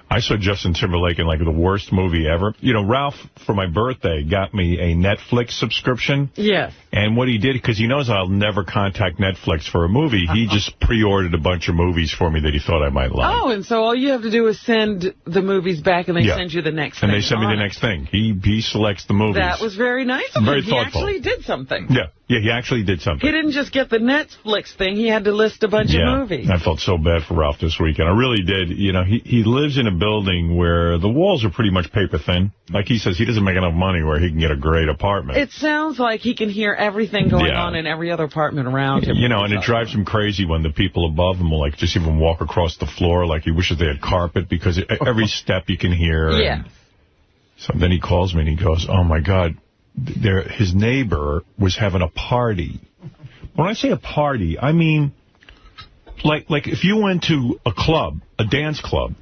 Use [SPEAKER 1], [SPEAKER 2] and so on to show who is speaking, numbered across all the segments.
[SPEAKER 1] I saw Justin Timberlake in, like, the worst movie ever. You know, Ralph, for my birthday, got me a Netflix subscription.
[SPEAKER 2] Yes.
[SPEAKER 1] And what he did, because he knows I'll never contact Netflix for a movie, he just pre-ordered a bunch of movies for me that he thought I might like.
[SPEAKER 2] Oh, and so all you have to do is send the movies back, and they send you the next thing.
[SPEAKER 1] And they send me the next thing. He selects the movies.
[SPEAKER 2] That was very nice of him.
[SPEAKER 1] Very
[SPEAKER 2] He
[SPEAKER 1] thoughtful.
[SPEAKER 2] actually did something.
[SPEAKER 1] Yeah, he actually did something.
[SPEAKER 2] He didn't just get the Netflix thing. He had to list a bunch of movies.
[SPEAKER 1] I felt so bad for Ralph this weekend. I really did. You know, he lives in a building where the walls are pretty much paper thin. Like he says, he doesn't make enough money where he can get a great apartment.
[SPEAKER 2] It sounds like he can hear everything going on in every other apartment around him.
[SPEAKER 1] You know, and it drives him crazy when the people above him will, like, just even walk across the floor like he wishes they had carpet, because every step you can hear.
[SPEAKER 2] Yeah.
[SPEAKER 1] So then he calls me and he goes, oh, my God, his neighbor was having a party. When I say a party, I mean, like if you went to a club, a dance club,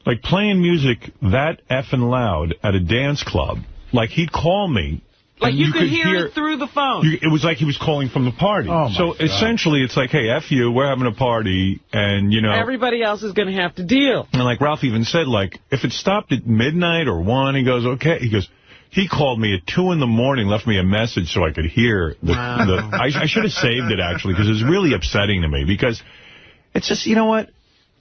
[SPEAKER 1] like playing music that effing loud at a dance club, like he'd call me.
[SPEAKER 2] Like you could hear it through the phone.
[SPEAKER 1] It was like he was calling from the party. So essentially it's like, hey, F you, we're having a party, and, you know.
[SPEAKER 2] Everybody else is going to have to deal. And
[SPEAKER 1] like Ralph even said, like, if it stopped at midnight or 1, he goes, okay. He goes, he called me at 2 in the morning, left me a message so I could hear. I should have saved it, actually, because it was really upsetting to me. Because it's just, you know what?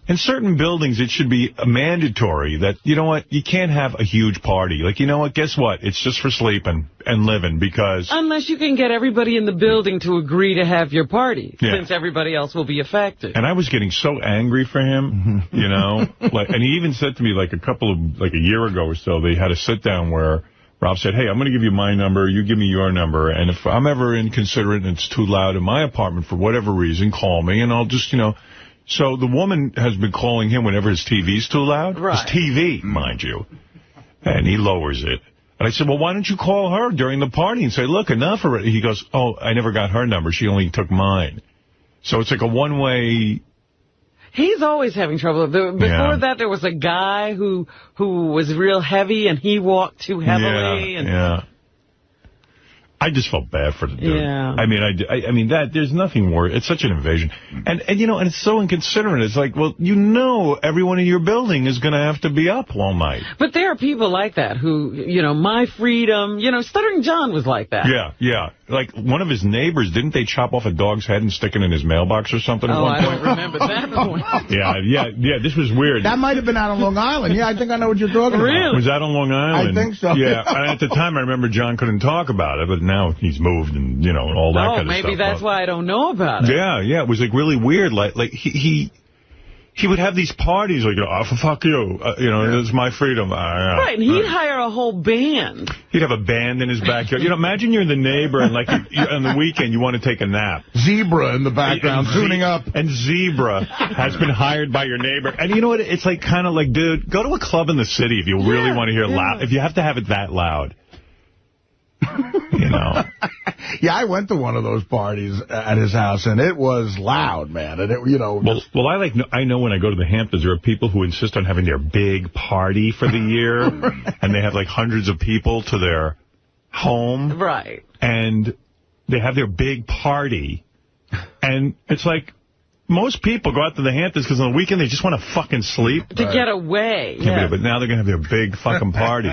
[SPEAKER 1] In certain buildings, it should be mandatory that, you know what, you can't have a huge party. Like, you know what, guess what? It's just for sleeping and living, because...
[SPEAKER 2] Unless you can get everybody in the building to agree to have your party, since everybody else will be affected.
[SPEAKER 1] And I was getting so angry for him, you know. And he even said to me, like, a year ago or so, they had a sit-down where Ralph said, hey, I'm going to give you my number, you give me your number, and if I'm ever inconsiderate and it's too loud in my apartment for whatever reason, call me, and I'll just, you know... So the woman has been calling him whenever his TV's too loud. Right. His TV, mind you. And he lowers it. And I said, well, why don't you call her during the party and say, look, enough already. He goes, oh, I never got her number. She only took mine. So it's like a one-way...
[SPEAKER 2] He's always having trouble. Before that, there was a guy who was real heavy, and he walked too heavily.
[SPEAKER 1] Yeah. I just felt bad for the dude.
[SPEAKER 2] Yeah.
[SPEAKER 1] I mean, there's nothing worse. It's such an invasion. And you know, and it's so inconsiderate. It's like, well, you know everyone in your building is going to have to be up all night.
[SPEAKER 2] But there are people like that who, you know, my freedom, you know, Stuttering John was like that.
[SPEAKER 1] Yeah. Like, one of his neighbors, didn't they chop off a dog's head and stick it in his mailbox or something at one point?
[SPEAKER 2] I don't remember that point.
[SPEAKER 1] Yeah, this was weird.
[SPEAKER 3] That might have been out on Long Island. Yeah, I think I know what you're talking about.
[SPEAKER 1] Was that on Long Island?
[SPEAKER 3] I think so.
[SPEAKER 1] Yeah, and at the time I remember John couldn't talk about it, but now he's moved and, you know, all that kind of stuff.
[SPEAKER 2] Maybe that's why I don't know about it.
[SPEAKER 1] Yeah, it was like really weird. Like he would have these parties like, oh, fuck you, you know, it's my freedom.
[SPEAKER 2] Right, and he'd hire a whole band.
[SPEAKER 1] He'd have a band in his backyard. You know, imagine you're the neighbor and, like, on the weekend you want to take a nap.
[SPEAKER 3] Zebra in the background, tuning up.
[SPEAKER 1] And Zebra has been hired by your neighbor. And you know what? It's like kind of like, dude, go to a club in the city if you really want to hear loud. If you have to have it that loud. You know.
[SPEAKER 3] Yeah, I went to one of those parties at his house, and it was loud, man. And it, you know.
[SPEAKER 1] Well, I know when I go to the Hamptons, there are people who insist on having their big party for the year, and they have like hundreds of people to their home.
[SPEAKER 2] Right.
[SPEAKER 1] And they have their big party, and it's like, most people go out to the Hamptons because on the weekend they just want to fucking sleep.
[SPEAKER 2] To get away.
[SPEAKER 1] Yeah. But now they're going to have their big fucking party.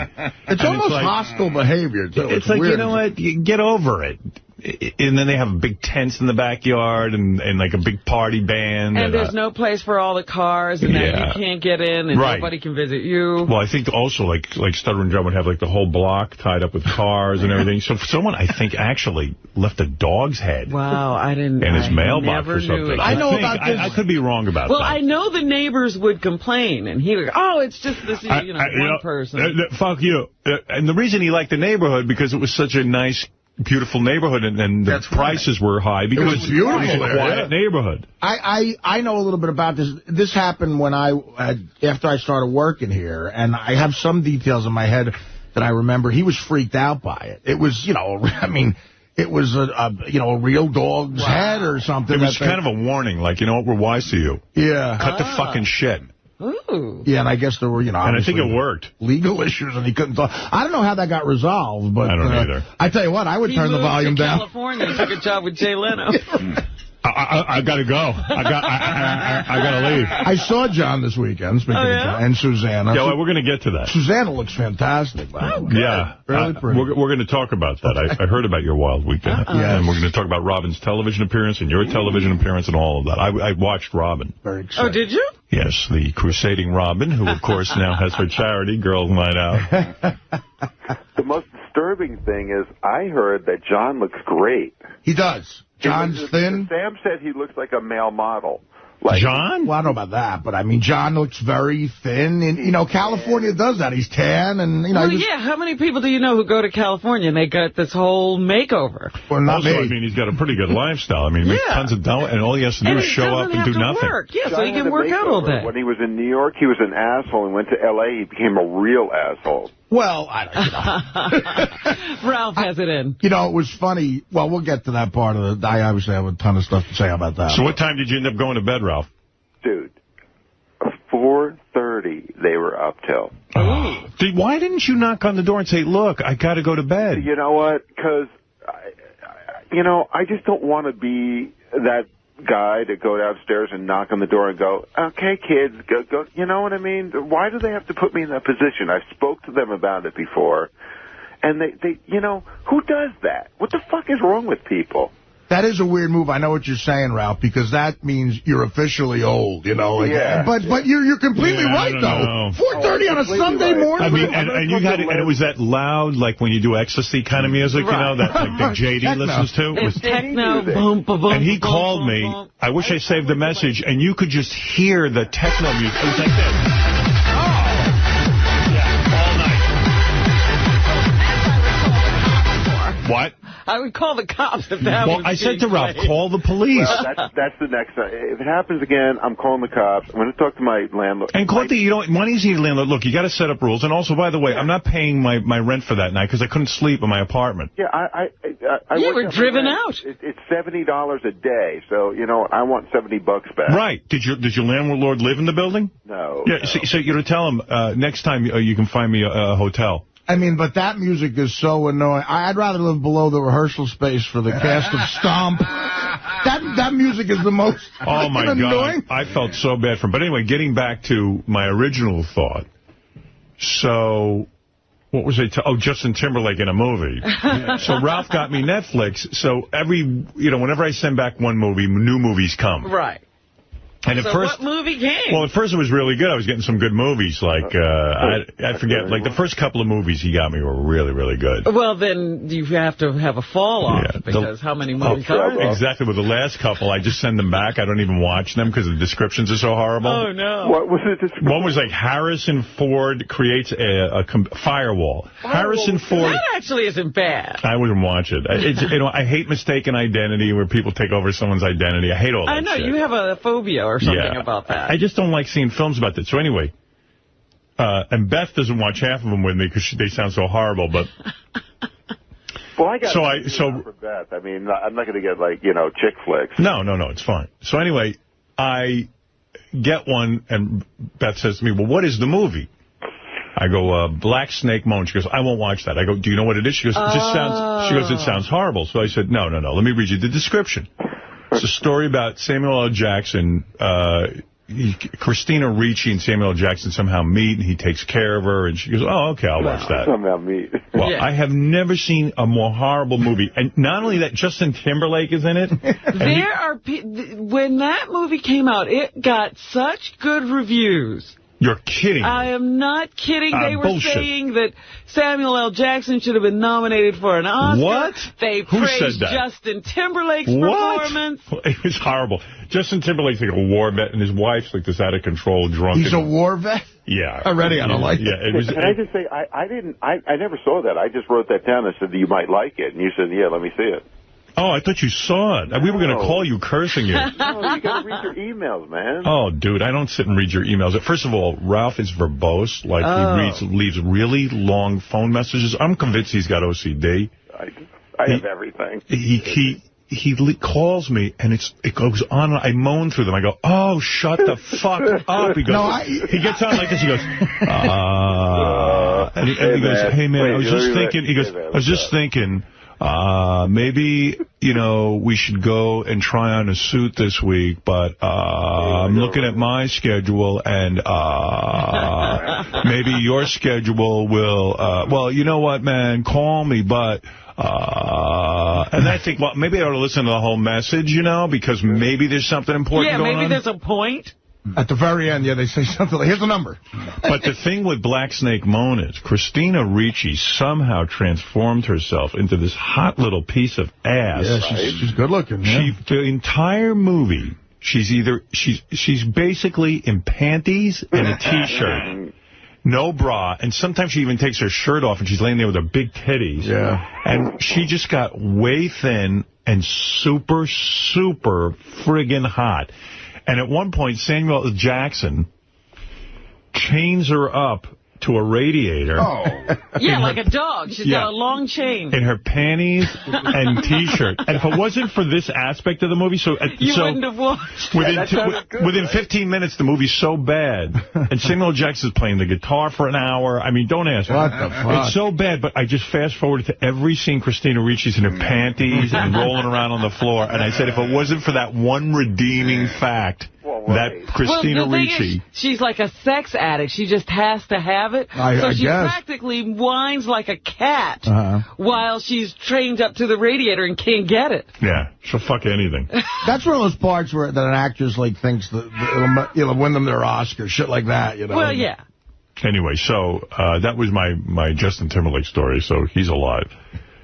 [SPEAKER 3] It's almost like hostile behavior, too.
[SPEAKER 1] It's like, weird. You know what? Get over it. And then they have big tents in the backyard and like a big party band.
[SPEAKER 2] And there's no place for all the cars, and then you can't get in, and nobody can visit you.
[SPEAKER 1] Well, I think also, like Stuttering John would have, like, the whole block tied up with cars and everything. So someone, I think, actually left a dog's head.
[SPEAKER 2] Wow, I didn't.
[SPEAKER 1] In his mailbox or something.
[SPEAKER 3] I know about this.
[SPEAKER 1] I could be wrong about that.
[SPEAKER 2] Well, I know the neighbors would complain, and he would go, oh, it's just this, one person.
[SPEAKER 1] Fuck you. And the reason he liked the neighborhood, because it was such a nice, beautiful neighborhood, and the prices were high because it was a quiet neighborhood.
[SPEAKER 3] I know a little bit about this. This happened when after I started working here, and I have some details in my head that I remember. He was freaked out by it. It was, you know, I mean, it was a real dog's head or something.
[SPEAKER 1] It was kind of a warning, like, you know what, we're wise to you.
[SPEAKER 3] Yeah.
[SPEAKER 1] Cut the fucking shit.
[SPEAKER 2] Ooh.
[SPEAKER 3] Yeah, and I guess there were, you know,
[SPEAKER 1] and I think it worked.
[SPEAKER 3] Legal issues, and he couldn't talk. I don't know how that got resolved, but
[SPEAKER 1] I don't either.
[SPEAKER 3] I tell you what, I would turn the volume down.
[SPEAKER 2] California, took a job with Jay Leno.
[SPEAKER 1] I got to go. I got to leave.
[SPEAKER 3] I saw John this weekend, speaking of John, and Susanna.
[SPEAKER 1] Yeah, well, we're going to get to that.
[SPEAKER 3] Susanna looks fantastic.
[SPEAKER 1] Yeah.
[SPEAKER 3] Really pretty.
[SPEAKER 1] We're going to talk about that. I heard about your wild weekend. And we're going to talk about Robin's television appearance and your television appearance and all of that. I watched Robin.
[SPEAKER 3] Very exciting.
[SPEAKER 2] Oh, did you?
[SPEAKER 1] Yes, the Crusading Robin, who, of course, now has her charity, Girls Night Out.
[SPEAKER 4] The most disturbing thing is I heard that John looks great.
[SPEAKER 3] He does. John's thin.
[SPEAKER 4] Sam said he looks like a male model.
[SPEAKER 1] John?
[SPEAKER 3] Well, I don't know about that, but I mean, John looks very thin. And, you know, California does that. He's tan and, you know.
[SPEAKER 2] Well, yeah, how many people do you know who go to California and they got this whole makeover?
[SPEAKER 3] Well, not
[SPEAKER 1] also,
[SPEAKER 3] me.
[SPEAKER 1] I mean, he's got a pretty good lifestyle. I mean, he makes tons of dough, and all he has to do is show up and do nothing.
[SPEAKER 2] Work. Yeah, so he can work out all day.
[SPEAKER 4] When he was in New York, he was an asshole, and went to L.A., he became a real asshole.
[SPEAKER 3] Well, I don't know.
[SPEAKER 2] Ralph has it in.
[SPEAKER 3] You know, it was funny. Well, we'll get to that part of it. I obviously have a ton of stuff to say about that.
[SPEAKER 1] So what time did you end up going to bed, Ralph?
[SPEAKER 4] Dude, 4:30 they were up till.
[SPEAKER 1] Why didn't you knock on the door and say, look, I got to go to bed?
[SPEAKER 4] You know what? Because, I just don't want to be that guy to go downstairs and knock on the door and go, okay, kids, go. You know what I mean? Why do they have to put me in that position? I spoke to them about it before. And they who does that? What the fuck is wrong with people?
[SPEAKER 3] That is a weird move. I know what you're saying, Ralph, because that means you're officially old, you know. Like,
[SPEAKER 4] yeah.
[SPEAKER 3] But you're completely right, though. 4:30 on a Sunday morning.
[SPEAKER 1] I mean, and you had it, and it was that loud, like when you do ecstasy kind of music, you know, that like the JD listens to.
[SPEAKER 2] It's techno, boom, boom, boom.
[SPEAKER 1] And he called me. I wish I saved the message, and you could just hear the techno music. It was like this. What?
[SPEAKER 2] I would call the cops if that was
[SPEAKER 1] I said to Ralph, call the police.
[SPEAKER 4] Well, that's the next time. If it happens again, I'm calling the cops. I'm going to talk to my landlord.
[SPEAKER 1] And one easy landlord. Look, you got to set up rules. And also, by the way, I'm not paying my rent for that night because I couldn't sleep in my apartment.
[SPEAKER 4] Yeah, I
[SPEAKER 2] you were driven out.
[SPEAKER 4] It's $70 a day, so I want $70 back.
[SPEAKER 1] Right? Did your landlord live in the building?
[SPEAKER 4] No.
[SPEAKER 1] Yeah.
[SPEAKER 4] No.
[SPEAKER 1] So you tell him next time you can find me a hotel.
[SPEAKER 3] I mean, but that music is so annoying. I'd rather live below the rehearsal space for the cast of Stomp. That music is the most annoying.
[SPEAKER 1] I felt so bad for him. But anyway, getting back to my original thought. So, what was I? Justin Timberlake in a movie. So Ralph got me Netflix. So whenever I send back one movie, new movies come.
[SPEAKER 2] Right.
[SPEAKER 1] And
[SPEAKER 2] so what movie came?
[SPEAKER 1] Well, at first it was really good. I was getting some good movies. Like, I forget, like the first couple of movies he got me were really, really good.
[SPEAKER 2] Well, then you have to have a fall off because how many movies are there?
[SPEAKER 1] Exactly. With the last couple, I just send them back. I don't even watch them because the descriptions are so horrible.
[SPEAKER 2] Oh, no.
[SPEAKER 4] What was the description?
[SPEAKER 1] One was like Harrison Ford creates a firewall. Harrison Ford.
[SPEAKER 2] That actually isn't bad.
[SPEAKER 1] I wouldn't watch it. I hate mistaken identity where people take over someone's identity. I hate all that
[SPEAKER 2] I know.
[SPEAKER 1] shit.
[SPEAKER 2] You have a phobia or something about that.
[SPEAKER 1] I just don't like seeing films about that. So anyway, and Beth doesn't watch half of them with me because they sound so horrible. But
[SPEAKER 4] well, I got
[SPEAKER 1] for
[SPEAKER 4] Beth. I mean, I'm not going to get like chick flicks.
[SPEAKER 1] No, it's fine. So anyway, I get one, and Beth says to me, "Well, what is the movie?" I go, Black Snake Moan. She goes, I won't watch that. I go, do you know what it is? She goes, it just sounds. She goes, it sounds horrible. So I said, no. Let me read you the description. It's a story about Samuel L. Jackson. Christina Ricci and Samuel L. Jackson somehow meet, and he takes care of her. And she goes, oh, okay, I'll watch that.
[SPEAKER 4] Somehow meet.
[SPEAKER 1] Well, I have never seen a more horrible movie. And not only that, Justin Timberlake is in it.
[SPEAKER 2] When that movie came out, it got such good reviews.
[SPEAKER 1] You're kidding.
[SPEAKER 2] I am not kidding. They were saying that Samuel L. Jackson should have been nominated for an Oscar.
[SPEAKER 1] What?
[SPEAKER 2] They praised Justin Timberlake's performance.
[SPEAKER 1] It was horrible. Justin Timberlake's like a war vet, and his wife's like this out-of-control drunk.
[SPEAKER 3] He's a war vet?
[SPEAKER 1] Yeah.
[SPEAKER 3] Already, I don't like it.
[SPEAKER 4] Yeah, Can I just say, I never saw that. I just wrote that down and said, you might like it. And you said, yeah, let me see it.
[SPEAKER 1] Oh, I thought you saw it. We were going to call you cursing you.
[SPEAKER 4] No, you got to read your emails, man.
[SPEAKER 1] Oh, dude, I don't sit and read your emails. First of all, Ralph is verbose. Like, he leaves really long phone messages. I'm convinced he's got OCD.
[SPEAKER 4] I have everything.
[SPEAKER 1] He calls me, and it goes on. I moan through them. I go, oh, shut the fuck up. He goes, he gets on like this. He goes, and he goes, hey, man, I was just thinking. He goes, I was just thinking, maybe, we should go and try on a suit this week, but I'm looking at my schedule, and maybe your schedule will, well, you know what, man, call me, but... and I think, well, maybe I ought to listen to the whole message, because maybe there's something important going on.
[SPEAKER 2] Yeah, maybe there's a point.
[SPEAKER 3] At the very end, they say something like, here's the number.
[SPEAKER 1] But the thing with Black Snake Moan is Christina Ricci somehow transformed herself into this hot little piece of ass.
[SPEAKER 3] Yeah, she's good looking. Yeah.
[SPEAKER 1] The entire movie, she's basically in panties and a T-shirt. No bra, and sometimes she even takes her shirt off and she's laying there with her big titties.
[SPEAKER 3] Yeah.
[SPEAKER 1] And she just got way thin and super, super friggin' hot. And at one point, Samuel L. Jackson chains her up to a radiator.
[SPEAKER 3] Oh.
[SPEAKER 2] Yeah, like a dog. She's got a long chain.
[SPEAKER 1] In her panties and T-shirt. And if it wasn't for this aspect of the movie,
[SPEAKER 2] you wouldn't have watched.
[SPEAKER 1] Within 15 minutes, the movie's so bad. And Samuel L. Jackson's playing the guitar for an hour. I mean, don't ask me.
[SPEAKER 3] What the fuck?
[SPEAKER 1] It's so bad, but I just fast-forwarded to every scene Christina Ricci's in her panties and rolling around on the floor. And I said, if it wasn't for that one redeeming fact... that Christina Ricci.
[SPEAKER 2] She's like a sex addict. She just has to have it. So she practically whines like a cat while she's trained up to the radiator and can't get it.
[SPEAKER 1] Yeah, she'll fuck anything.
[SPEAKER 3] That's one of those parts that an actress thinks that it'll win them their Oscar, shit like that.
[SPEAKER 2] Well, yeah.
[SPEAKER 1] Anyway, so that was my Justin Timberlake story. So he's alive.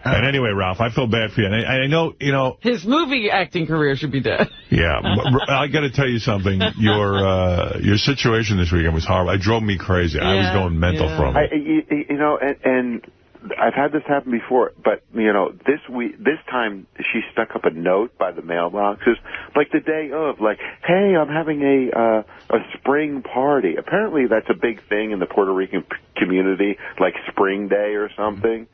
[SPEAKER 1] And anyway, Ralph, I feel bad for you. And I know,
[SPEAKER 2] his movie acting career should be dead. Yeah.
[SPEAKER 1] I got to tell you something. Your situation this weekend was horrible. It drove me crazy. I was going mental from it.
[SPEAKER 4] And I've had this happen before, but, this time she stuck up a note by the mailboxes, like the day of, like, hey, I'm having a spring party. Apparently that's a big thing in the Puerto Rican community, like Spring Day or something.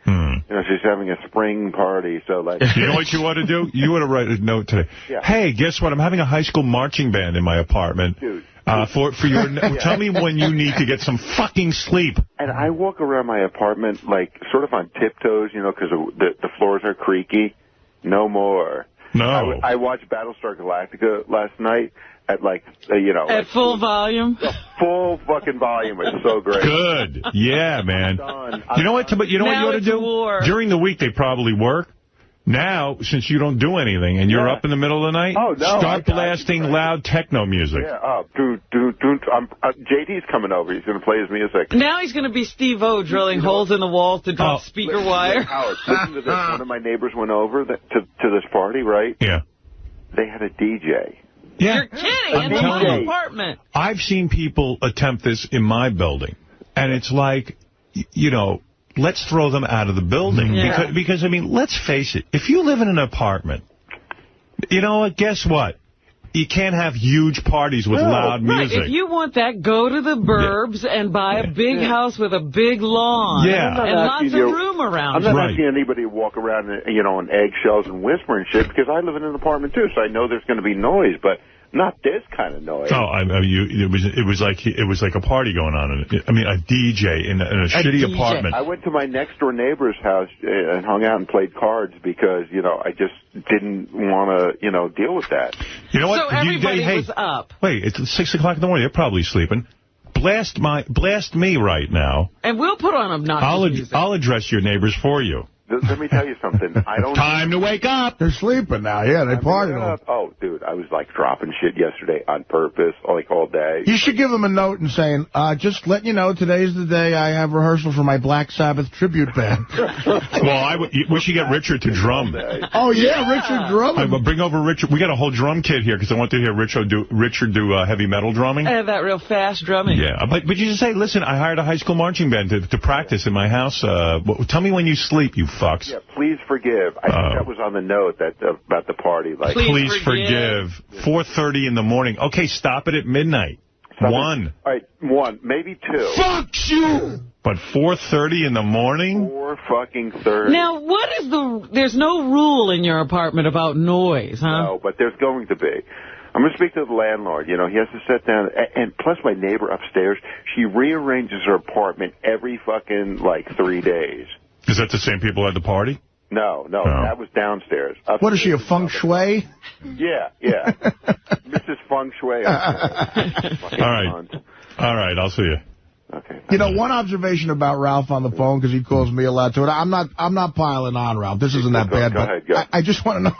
[SPEAKER 4] She's having a spring party, so like...
[SPEAKER 1] You know what you ought to do? You ought to write a note today. Yeah. Hey, guess what? I'm having a high school marching band in my apartment. Dude. For your... Tell me when you need to get some fucking sleep.
[SPEAKER 4] And I walk around my apartment, like, sort of on tiptoes, because the floors are creaky. No more.
[SPEAKER 1] No.
[SPEAKER 4] I watched Battlestar Galactica last night at,
[SPEAKER 2] at full volume?
[SPEAKER 4] Full fucking volume. It's so great.
[SPEAKER 1] Good. Yeah, man. You know what? But you know what you ought to do?
[SPEAKER 2] War.
[SPEAKER 1] During the week, they probably work. Now, since you don't do anything and you're up in the middle of the night, start blasting loud techno music.
[SPEAKER 4] Yeah, JD's coming over. He's going to play his music.
[SPEAKER 2] Now he's going to be Steve-O drilling holes in the walls to drop speaker wire.
[SPEAKER 4] Howard, listen to this. One of my neighbors went over to this party, right?
[SPEAKER 1] Yeah.
[SPEAKER 4] They had a DJ.
[SPEAKER 1] Yeah.
[SPEAKER 2] You're kidding. In my apartment.
[SPEAKER 1] I've seen people attempt this in my building. And it's like, let's throw them out of the building. Yeah. Because, I mean, let's face it. If you live in an apartment, guess what? You can't have huge parties with loud music.
[SPEAKER 2] Right. If you want that, go to the burbs and buy a big house with a big lawn.
[SPEAKER 1] Yeah.
[SPEAKER 2] And lots of room around.
[SPEAKER 4] I'm not asking anybody to walk around, on eggshells and whisper and shit, because I live in an apartment, too, so I know there's going to be noise, but... not this kind of noise.
[SPEAKER 1] Oh, it was like a party going on. I mean, a DJ in a shitty apartment.
[SPEAKER 4] I went to my next door neighbor's house and hung out and played cards because I just didn't want to deal with that.
[SPEAKER 1] You know what?
[SPEAKER 2] So everybody was up.
[SPEAKER 1] Wait, it's 6 o'clock in the morning. They're probably sleeping. Blast me right now.
[SPEAKER 2] And we'll put on obnoxious music.
[SPEAKER 1] I'll address your neighbors for you.
[SPEAKER 4] Let me tell you something.
[SPEAKER 1] Time to wake up.
[SPEAKER 3] They're sleeping now. Yeah, they partied.
[SPEAKER 4] Oh, dude, I was dropping shit yesterday on purpose, all day.
[SPEAKER 3] You should give them a note and saying, just letting you know, today's the day I have rehearsal for my Black Sabbath tribute band.
[SPEAKER 1] Well, we should get Richard to drum.
[SPEAKER 3] Oh, yeah, Richard drumming.
[SPEAKER 1] Bring over Richard. We got a whole drum kit here because I want to hear Richard do heavy metal drumming.
[SPEAKER 2] And that real fast drumming.
[SPEAKER 1] Yeah, but you just say, listen, I hired a high school marching band to practice in my house. Tell me when you sleep, you fucks.
[SPEAKER 4] Yeah, please forgive. I think that was on the note about the party.
[SPEAKER 1] Please forgive. 4:30 in the morning. Okay, stop it at midnight. 1.
[SPEAKER 4] All right, 1, maybe 2.
[SPEAKER 1] Fuck you! But 4:30 in the morning?
[SPEAKER 4] 4:30.
[SPEAKER 2] Now, there's no rule in your apartment about noise, huh?
[SPEAKER 4] No, but there's going to be. I'm going to speak to the landlord. He has to sit down. And plus my neighbor upstairs, she rearranges her apartment every fucking, 3 days.
[SPEAKER 1] Is that the same people at the party?
[SPEAKER 4] No, that was downstairs. Upstairs,
[SPEAKER 3] what is she, a feng shui?
[SPEAKER 4] Yeah. Mrs. Feng Shui.
[SPEAKER 1] All right, I'll see you.
[SPEAKER 3] Okay. You know, one observation about Ralph on the phone, because he calls me a lot too. I'm not piling on, Ralph. This isn't that bad,
[SPEAKER 4] go ahead.
[SPEAKER 3] I just want to know,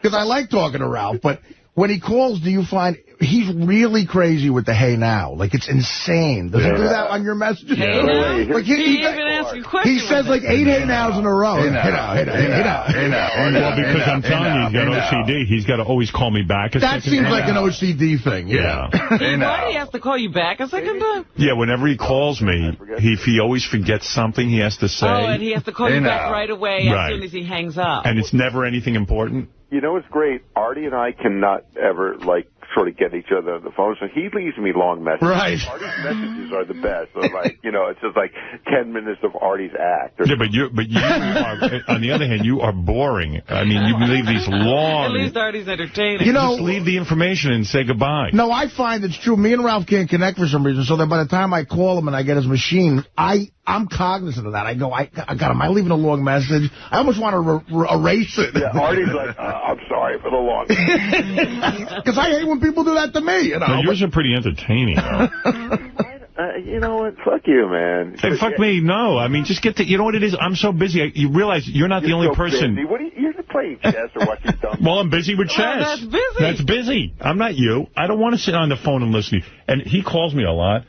[SPEAKER 3] because I like talking to Ralph, but when he calls, do you find he's really crazy with the hey now? Like, it's insane. Does he do that on your messages?
[SPEAKER 2] Hey now?
[SPEAKER 3] Like,
[SPEAKER 2] he even asks you questions.
[SPEAKER 3] He says like 8 hey nows in a row. Hey now.
[SPEAKER 1] Well, because I'm telling you, he's got OCD. He's got to always call me back.
[SPEAKER 3] That seems like an OCD thing. Yeah.
[SPEAKER 2] Why do he have to call you back a second time?
[SPEAKER 1] Yeah, whenever he calls me, if he always forgets something he has to say.
[SPEAKER 2] Oh, and he has to call you back right away as soon as he hangs up.
[SPEAKER 1] And it's never anything important.
[SPEAKER 4] You know what's great? Artie and I cannot ever, like, sort of get each other on the phone, so he leaves me long messages.
[SPEAKER 3] Right.
[SPEAKER 4] Artie's messages are the best. So, like, you know, it's just like 10 minutes of Artie's act.
[SPEAKER 1] Yeah, but you are, on the other hand, you are boring. I mean, you leave these long...
[SPEAKER 2] At least Artie's entertaining.
[SPEAKER 3] You know,
[SPEAKER 1] just leave the information and say goodbye.
[SPEAKER 3] No, I find it's true. Me and Ralph can't connect for some reason, so that by the time I call him and I get his machine, I'm cognizant of that. I go, I got him. I leave a long message. I almost want to erase it.
[SPEAKER 4] Yeah, Artie's like, I'm sorry for the long message.
[SPEAKER 3] Because I hate when people do that to me. You know,
[SPEAKER 1] no, yours are pretty entertaining, though.
[SPEAKER 4] You know what? Fuck you, man.
[SPEAKER 1] Hey, fuck me. No, I mean, just get to... You know what it is? I'm so busy. You realize you're not the only person...
[SPEAKER 4] Busy. What are you're playing chess or watching dumb...
[SPEAKER 1] Well, I'm busy with chess.
[SPEAKER 2] Oh, that's busy.
[SPEAKER 1] That's busy. I'm not you. I don't want to sit on the phone and listen to you. And he calls me a lot.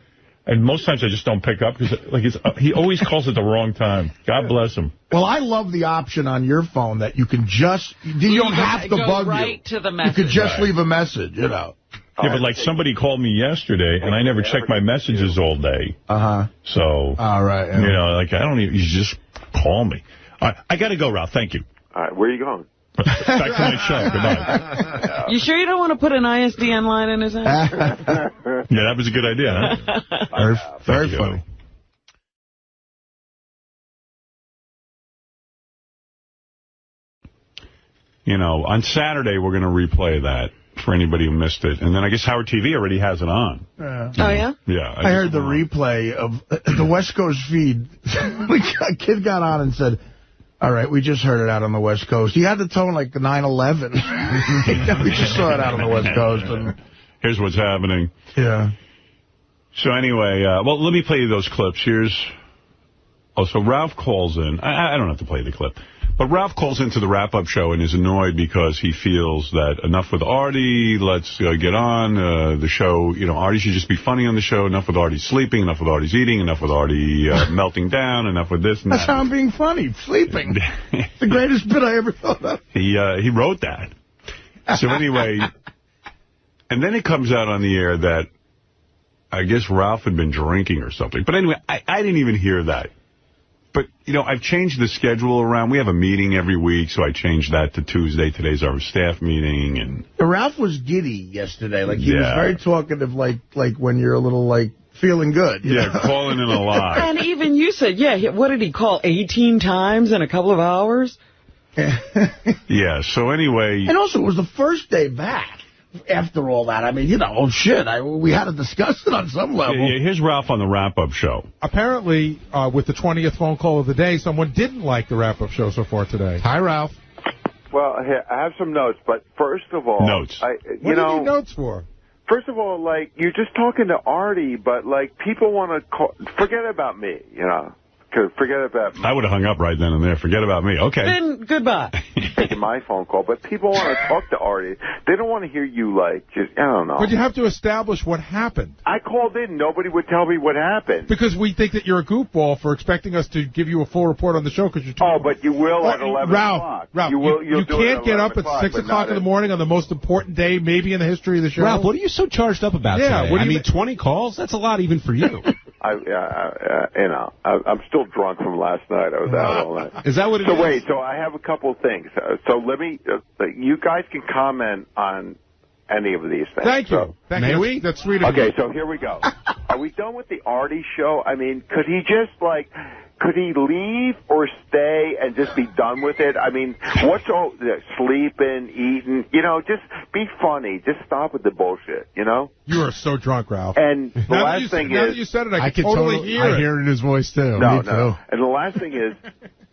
[SPEAKER 1] And most times I just don't pick up because he always calls at the wrong time. God bless him.
[SPEAKER 3] Well, I love the option on your phone that you can just... You don't have to bug
[SPEAKER 2] right
[SPEAKER 3] you.
[SPEAKER 2] To the message.
[SPEAKER 3] You could just leave a message, you know.
[SPEAKER 1] Yeah, but like somebody called me yesterday, and I never check my messages all day. So,
[SPEAKER 3] all right.
[SPEAKER 1] You know, like, I don't even... You just call me. All right, I got to go, Ralph. Thank you.
[SPEAKER 4] All right, where are you going?
[SPEAKER 1] Back to my show. Goodbye.
[SPEAKER 2] You sure you don't want to put an ISDN line in his hand?
[SPEAKER 1] Yeah, that was a good idea, huh?
[SPEAKER 3] Very funny.
[SPEAKER 1] You know, on Saturday, we're going to replay that for anybody who missed it. And then I guess Howard TV already has it on.
[SPEAKER 2] Oh, yeah?
[SPEAKER 1] Yeah.
[SPEAKER 3] I heard the replay of the West Coast feed. A kid got on and said... All right, we just heard it out on the West Coast. He had the tone like 9/11. We just saw it out on the West Coast. And
[SPEAKER 1] here's what's happening.
[SPEAKER 3] Yeah.
[SPEAKER 1] So anyway, well, let me play you those clips. So Ralph calls in. I don't have to play the clip. But Ralph calls into the wrap-up show and is annoyed because he feels that enough with Artie, let's get on the show. You know, Artie should just be funny on the show. Enough with Artie sleeping, enough with Artie's eating, enough with Artie melting down, enough with this and that.
[SPEAKER 3] That's how I'm being funny, sleeping. It's the greatest bit I ever thought of.
[SPEAKER 1] He wrote that. So anyway, and then it comes out on the air that I guess Ralph had been drinking or something. But anyway, I didn't even hear that. But, you know, I've changed the schedule around. We have a meeting every week, so I changed that to Tuesday. Today's our staff meeting. And
[SPEAKER 3] Ralph was giddy yesterday. Like, he was very talkative, like when you're a little, like, feeling good.
[SPEAKER 1] Yeah, calling in a lot.
[SPEAKER 2] And even you said, what did he call, 18 times in a couple of hours?
[SPEAKER 1] Yeah, so anyway.
[SPEAKER 3] And also, it was the first day back. After all that, I mean, you know, we had to discuss it on some level.
[SPEAKER 1] Yeah, here's Ralph on the wrap-up show.
[SPEAKER 5] Apparently, with the 20th phone call of the day, someone didn't like the wrap-up show so far today.
[SPEAKER 3] Hi, Ralph.
[SPEAKER 4] Well, I have some notes, but first of all...
[SPEAKER 1] Notes.
[SPEAKER 5] What do you need notes for?
[SPEAKER 4] First of all, like, you're just talking to Artie, but, like, people want to call... Forget about me, you know. Forget about me.
[SPEAKER 1] I would have hung up right then and there. Forget about me. Okay.
[SPEAKER 2] Then goodbye.
[SPEAKER 4] Taking my phone call, but people want to talk to Artie. They don't want to hear you, like, just, I don't know.
[SPEAKER 5] But you have to establish what happened.
[SPEAKER 4] I called in. Nobody would tell me what happened.
[SPEAKER 5] Because we think that you're a goofball for expecting us to give you a full report on the show because you're too...
[SPEAKER 4] Oh, but you will at 11 o'clock.
[SPEAKER 5] Ralph, you can't get up at 6 o'clock in the morning on the most important day maybe in the history of the show.
[SPEAKER 6] Ralph, what are you so charged up about today?
[SPEAKER 5] I
[SPEAKER 6] mean, 20 calls? That's a lot even for you.
[SPEAKER 4] You know, I'm still drunk from last night. I was out all night.
[SPEAKER 5] Is that what it is?
[SPEAKER 4] So wait, so I have a couple of things. So let me, you guys can comment on any of these things.
[SPEAKER 5] Thank you. May we? That's sweet of you.
[SPEAKER 4] Okay, so here we go. Are we done with the Artie show? I mean, could he just, like, could he leave or stay and just be done with it? I mean, what's all, sleeping, eating, you know, just be funny. Just stop with the bullshit, you know?
[SPEAKER 5] You are so drunk, Ralph.
[SPEAKER 4] And the last thing is...
[SPEAKER 5] Now that you said it, I can totally hear it.
[SPEAKER 3] I hear it in his voice, too.
[SPEAKER 4] No. And the last thing is,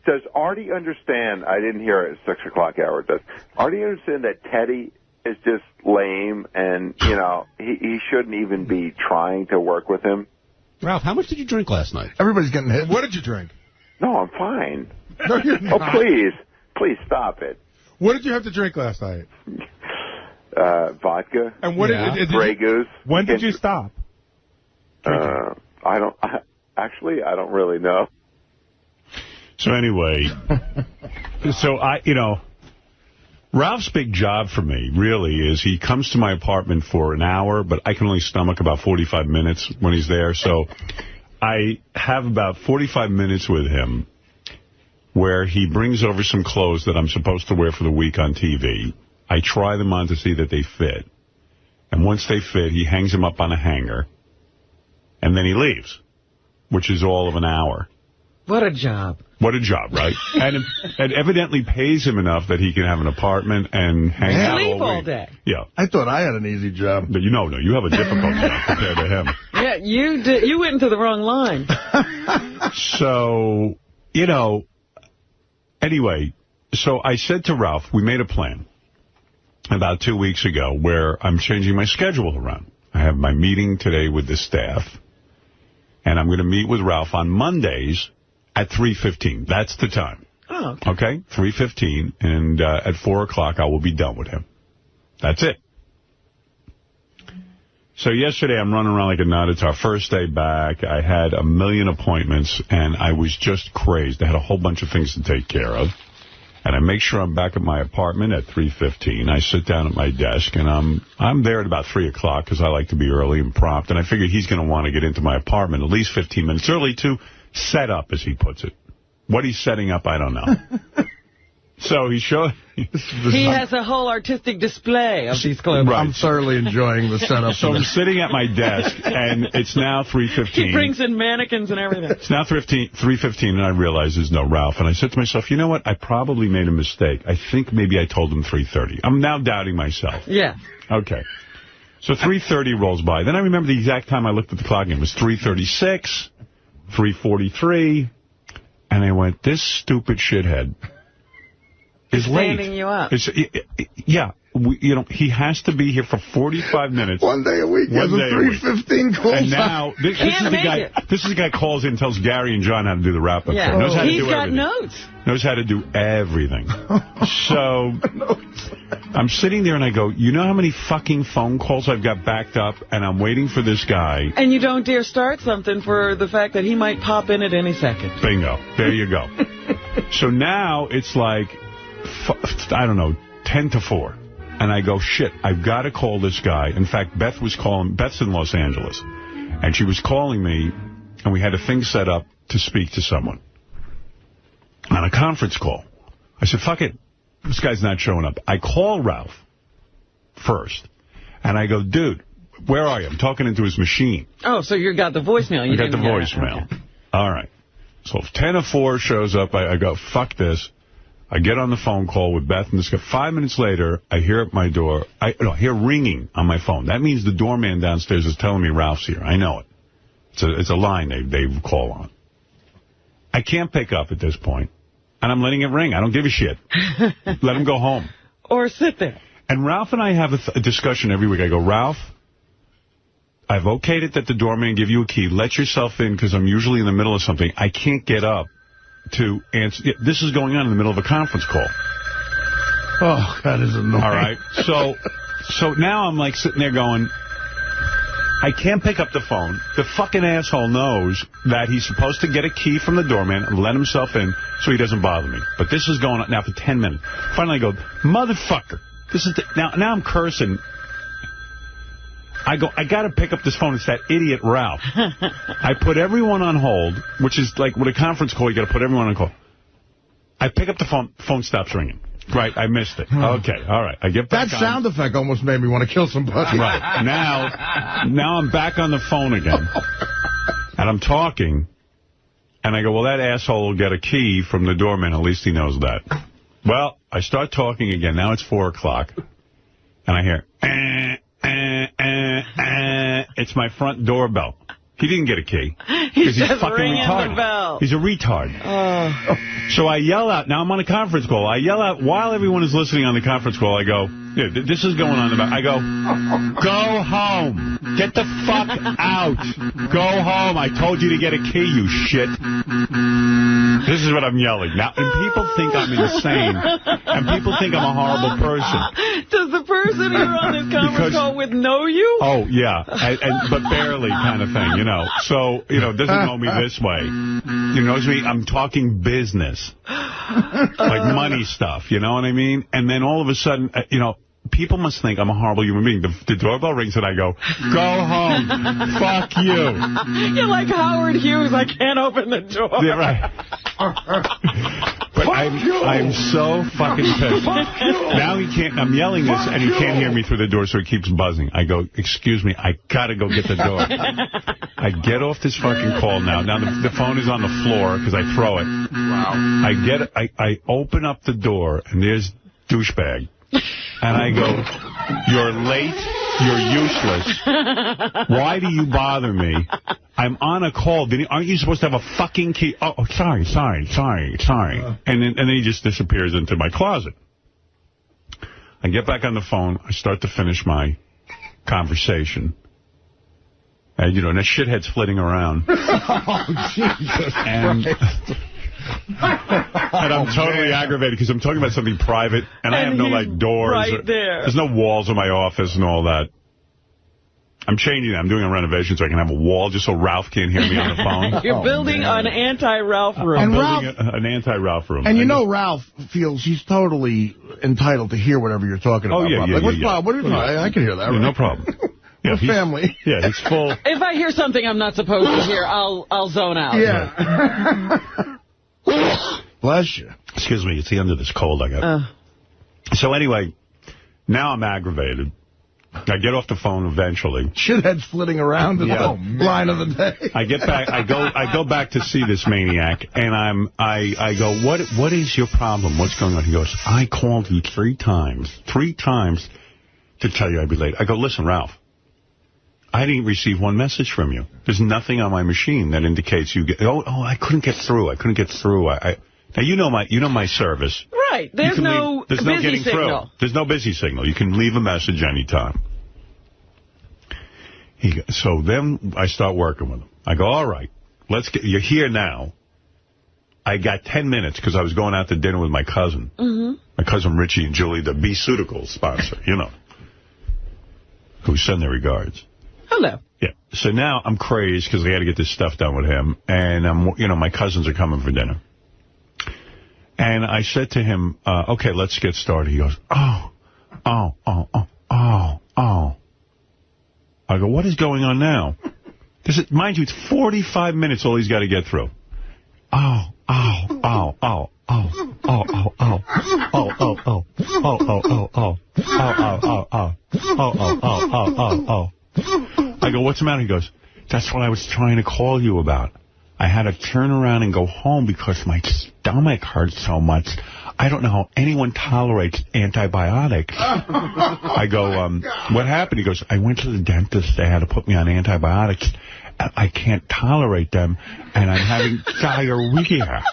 [SPEAKER 4] Does Artie understand? I didn't hear it at 6 o'clock hour. Does Artie understand that Teddy is just lame, and he shouldn't even be trying to work with him?
[SPEAKER 6] Ralph, how much did you drink last night?
[SPEAKER 3] Everybody's getting hit.
[SPEAKER 5] What did you drink?
[SPEAKER 4] No, I'm fine.
[SPEAKER 5] No, you're not.
[SPEAKER 4] Oh, please stop it.
[SPEAKER 5] What did you have to drink last night?
[SPEAKER 4] Vodka.
[SPEAKER 5] And what did
[SPEAKER 4] Grey Goose.
[SPEAKER 5] When did you stop?
[SPEAKER 4] I don't really know.
[SPEAKER 1] So anyway, Ralph's big job for me really is he comes to my apartment for an hour, but I can only stomach about 45 minutes when he's there. So I have about 45 minutes with him where he brings over some clothes that I'm supposed to wear for the week on TV. I try them on to see that they fit. And once they fit, he hangs them up on a hanger. And then he leaves, which is all of an hour.
[SPEAKER 2] What a job.
[SPEAKER 1] What a job, right? and evidently pays him enough that he can have an apartment and hang out all week.
[SPEAKER 2] Day.
[SPEAKER 1] Yeah.
[SPEAKER 3] I thought I had an easy job.
[SPEAKER 1] But no, you have a difficult job compared to him.
[SPEAKER 2] Yeah, you went into the wrong line.
[SPEAKER 1] So, anyway, so I said to Ralph, we made a plan about 2 weeks ago where I'm changing my schedule around. I have my meeting today with the staff, and I'm going to meet with Ralph on Mondays at 3:15. That's the time.
[SPEAKER 2] Oh, okay.
[SPEAKER 1] Okay, 3:15, and at 4 o'clock I will be done with him. That's it. So yesterday I'm running around like a nut. It's our first day back. I had a million appointments, and I was just crazed. I had a whole bunch of things to take care of. And I make sure I'm back at my apartment at 3:15. I sit down at my desk, and I'm there at about 3 o'clock because I like to be early and prompt. And I figured he's going to want to get into my apartment at least 15 minutes early to set up, as he puts it. What he's setting up, I don't know. So he showed...
[SPEAKER 2] He has a whole artistic display of these clothes.
[SPEAKER 1] Right.
[SPEAKER 3] I'm thoroughly enjoying the setup.
[SPEAKER 1] So I'm sitting at my desk, and it's now 3:15.
[SPEAKER 2] He brings in mannequins and everything.
[SPEAKER 1] It's now 3:15, and I realize there's no Ralph. And I said to myself, you know what? I probably made a mistake. I think maybe I told him 3:30. I'm now doubting myself.
[SPEAKER 2] Yeah.
[SPEAKER 1] Okay. So 3:30 rolls by. Then I remember the exact time I looked at the clock, and it was 3:36, 3:43, and I went, this stupid shithead is late.
[SPEAKER 2] Standing you up.
[SPEAKER 1] Yeah. He has to be here for 45 minutes.
[SPEAKER 3] One day a week. One day a 3:15 call.
[SPEAKER 1] And now, this is the guy calls in and tells Gary and John how to do the wrap-up.
[SPEAKER 2] Yeah.
[SPEAKER 1] Knows how to
[SPEAKER 2] He's
[SPEAKER 1] do
[SPEAKER 2] got
[SPEAKER 1] everything.
[SPEAKER 2] notes.
[SPEAKER 1] Knows how to do everything. So, I'm sitting there and I go, you know how many fucking phone calls I've got backed up, and I'm waiting for this guy.
[SPEAKER 2] And you don't dare start something for the fact that he might pop in at any second.
[SPEAKER 1] Bingo. There you go. So now it's like, I don't know, 10 to 4. And I go, shit, I've got to call this guy. In fact, Beth's in Los Angeles. And she was calling me, and we had a thing set up to speak to someone on a conference call. I said, fuck it, this guy's not showing up. I call Ralph first, and I go, dude, where are you? I'm talking into his machine.
[SPEAKER 2] Oh, so you got the voicemail.
[SPEAKER 1] I got the voicemail. Okay. All right. So if 10 of 4 shows up, I go, fuck this. I get on the phone call with Beth, and this guy. 5 minutes later, I hear at my door, I hear ringing on my phone. That means the doorman downstairs is telling me Ralph's here. I know it. It's a line they call on. I can't pick up at this point, and I'm letting it ring. I don't give a shit. Let him go home.
[SPEAKER 2] Or sit there.
[SPEAKER 1] And Ralph and I have a discussion every week. I go, Ralph, I've okayed it that the doorman give you a key. Let yourself in, because I'm usually in the middle of something. I can't get up to answer. This is going on in the middle of a conference call.
[SPEAKER 3] Oh, that is annoying.
[SPEAKER 1] All right. So now I'm like sitting there going, I can't pick up the phone. The fucking asshole knows that he's supposed to get a key from the doorman and let himself in so he doesn't bother me. But this is going on now for 10 minutes. Finally I go, motherfucker. This is now I'm cursing. I go, I got to pick up this phone. It's that idiot Ralph. I put everyone on hold, which is like with a conference call, you got to put everyone on call. I pick up the phone stops ringing. Right, I missed it. Okay, all right. I get back
[SPEAKER 3] That sound effect almost made me want to kill somebody.
[SPEAKER 1] Right. Now I'm back on the phone again. And I'm talking. And I go, well, that asshole will get a key from the doorman. At least he knows that. Well, I start talking again. Now it's 4 o'clock. And I hear, It's my front doorbell. He didn't get a key.
[SPEAKER 2] He's just
[SPEAKER 1] fucking
[SPEAKER 2] ringing
[SPEAKER 1] retarded.
[SPEAKER 2] the bell.
[SPEAKER 1] He's a retard. So I yell out. Now I'm on a conference call. I yell out while everyone is listening on the conference call. I go, yeah, this is going on. I go, go home. Get the fuck out. Go home. I told you to get a key, you shit. This is what I'm yelling. Now, and people think I'm insane. And people think I'm a horrible person.
[SPEAKER 2] Does the person you're on this conference call with know you?
[SPEAKER 1] Oh, yeah. But barely kind of thing, you know. So, doesn't know me this way. Knows me. I'm talking business. Like money stuff, you know what I mean? And then all of a sudden, people must think I'm a horrible human being. The doorbell rings and I go, go home. Fuck you.
[SPEAKER 2] You're like Howard Hughes. I can't open the door.
[SPEAKER 1] Yeah, right. But I'm so fucking pissed. Now he can't, I'm yelling this and he can't hear me through the door, so he keeps buzzing. I go, excuse me, I gotta go get the door. I get off this fucking call now. Now the phone is on the floor because I throw it. Wow. I open up the door and there's douchebag. And I go, you're late, you're useless. Why do you bother me? I'm on a call. Aren't you supposed to have a fucking key? Oh, sorry. And then he just disappears into my closet. I get back on the phone. I start to finish my conversation. And, that shithead's flitting around.
[SPEAKER 3] Oh, Jesus Christ.
[SPEAKER 1] And I'm totally aggravated because I'm talking about something private, and I have no, doors.
[SPEAKER 2] Right there.
[SPEAKER 1] There's no walls in my office and all that. I'm changing that. I'm doing a renovation so I can have a wall just so Ralph can't hear me on the phone.
[SPEAKER 2] You're building an anti-Ralph room.
[SPEAKER 1] I'm building an anti-Ralph room.
[SPEAKER 3] And Ralph feels he's totally entitled to hear whatever you're talking about.
[SPEAKER 1] Oh, yeah,
[SPEAKER 3] Bob, what are you talking? I can hear that.
[SPEAKER 1] Yeah, no problem. Yeah,
[SPEAKER 3] family.
[SPEAKER 1] Yeah, he's full.
[SPEAKER 2] If I hear something I'm not supposed to hear, I'll zone out.
[SPEAKER 3] Yeah. Bless you.
[SPEAKER 1] Excuse me, it's the end of this cold I got. So anyway, now I'm aggravated. I get off the phone eventually.
[SPEAKER 3] Shithead's flitting around in the line of the day.
[SPEAKER 1] I get back. I go back to see this maniac, and I go, what is your problem? What's going on? He goes, I called you 3 times to tell you I'd be late. I go, listen, Ralph, I didn't receive one message from you. There's nothing on my machine that indicates you get. I couldn't get through. Now you know my service.
[SPEAKER 2] Right. There's no busy signal.
[SPEAKER 1] There's no busy signal. You can leave a message anytime. So then I start working with him. I go, all right, you're here now. I got 10 minutes because I was going out to dinner with my cousin. Mm-hmm. My cousin Richie and Julie, the B-Ceuticals sponsor, who send their regards.
[SPEAKER 2] Hello.
[SPEAKER 1] Yeah. So now I'm crazed because I got to get this stuff done with him. And, my cousins are coming for dinner. And I said to him, okay, let's get started. He goes, oh. I go, what is going on now? Mind you, it's 45 minutes all he's got to get through. Oh. I go, what's the matter? He goes, that's what I was trying to call you about. I had to turn around and go home because my stomach hurts so much. I don't know how anyone tolerates antibiotics. I go, what happened? He goes, I went to the dentist. They had to put me on antibiotics. I can't tolerate them, and I'm having diarrhea.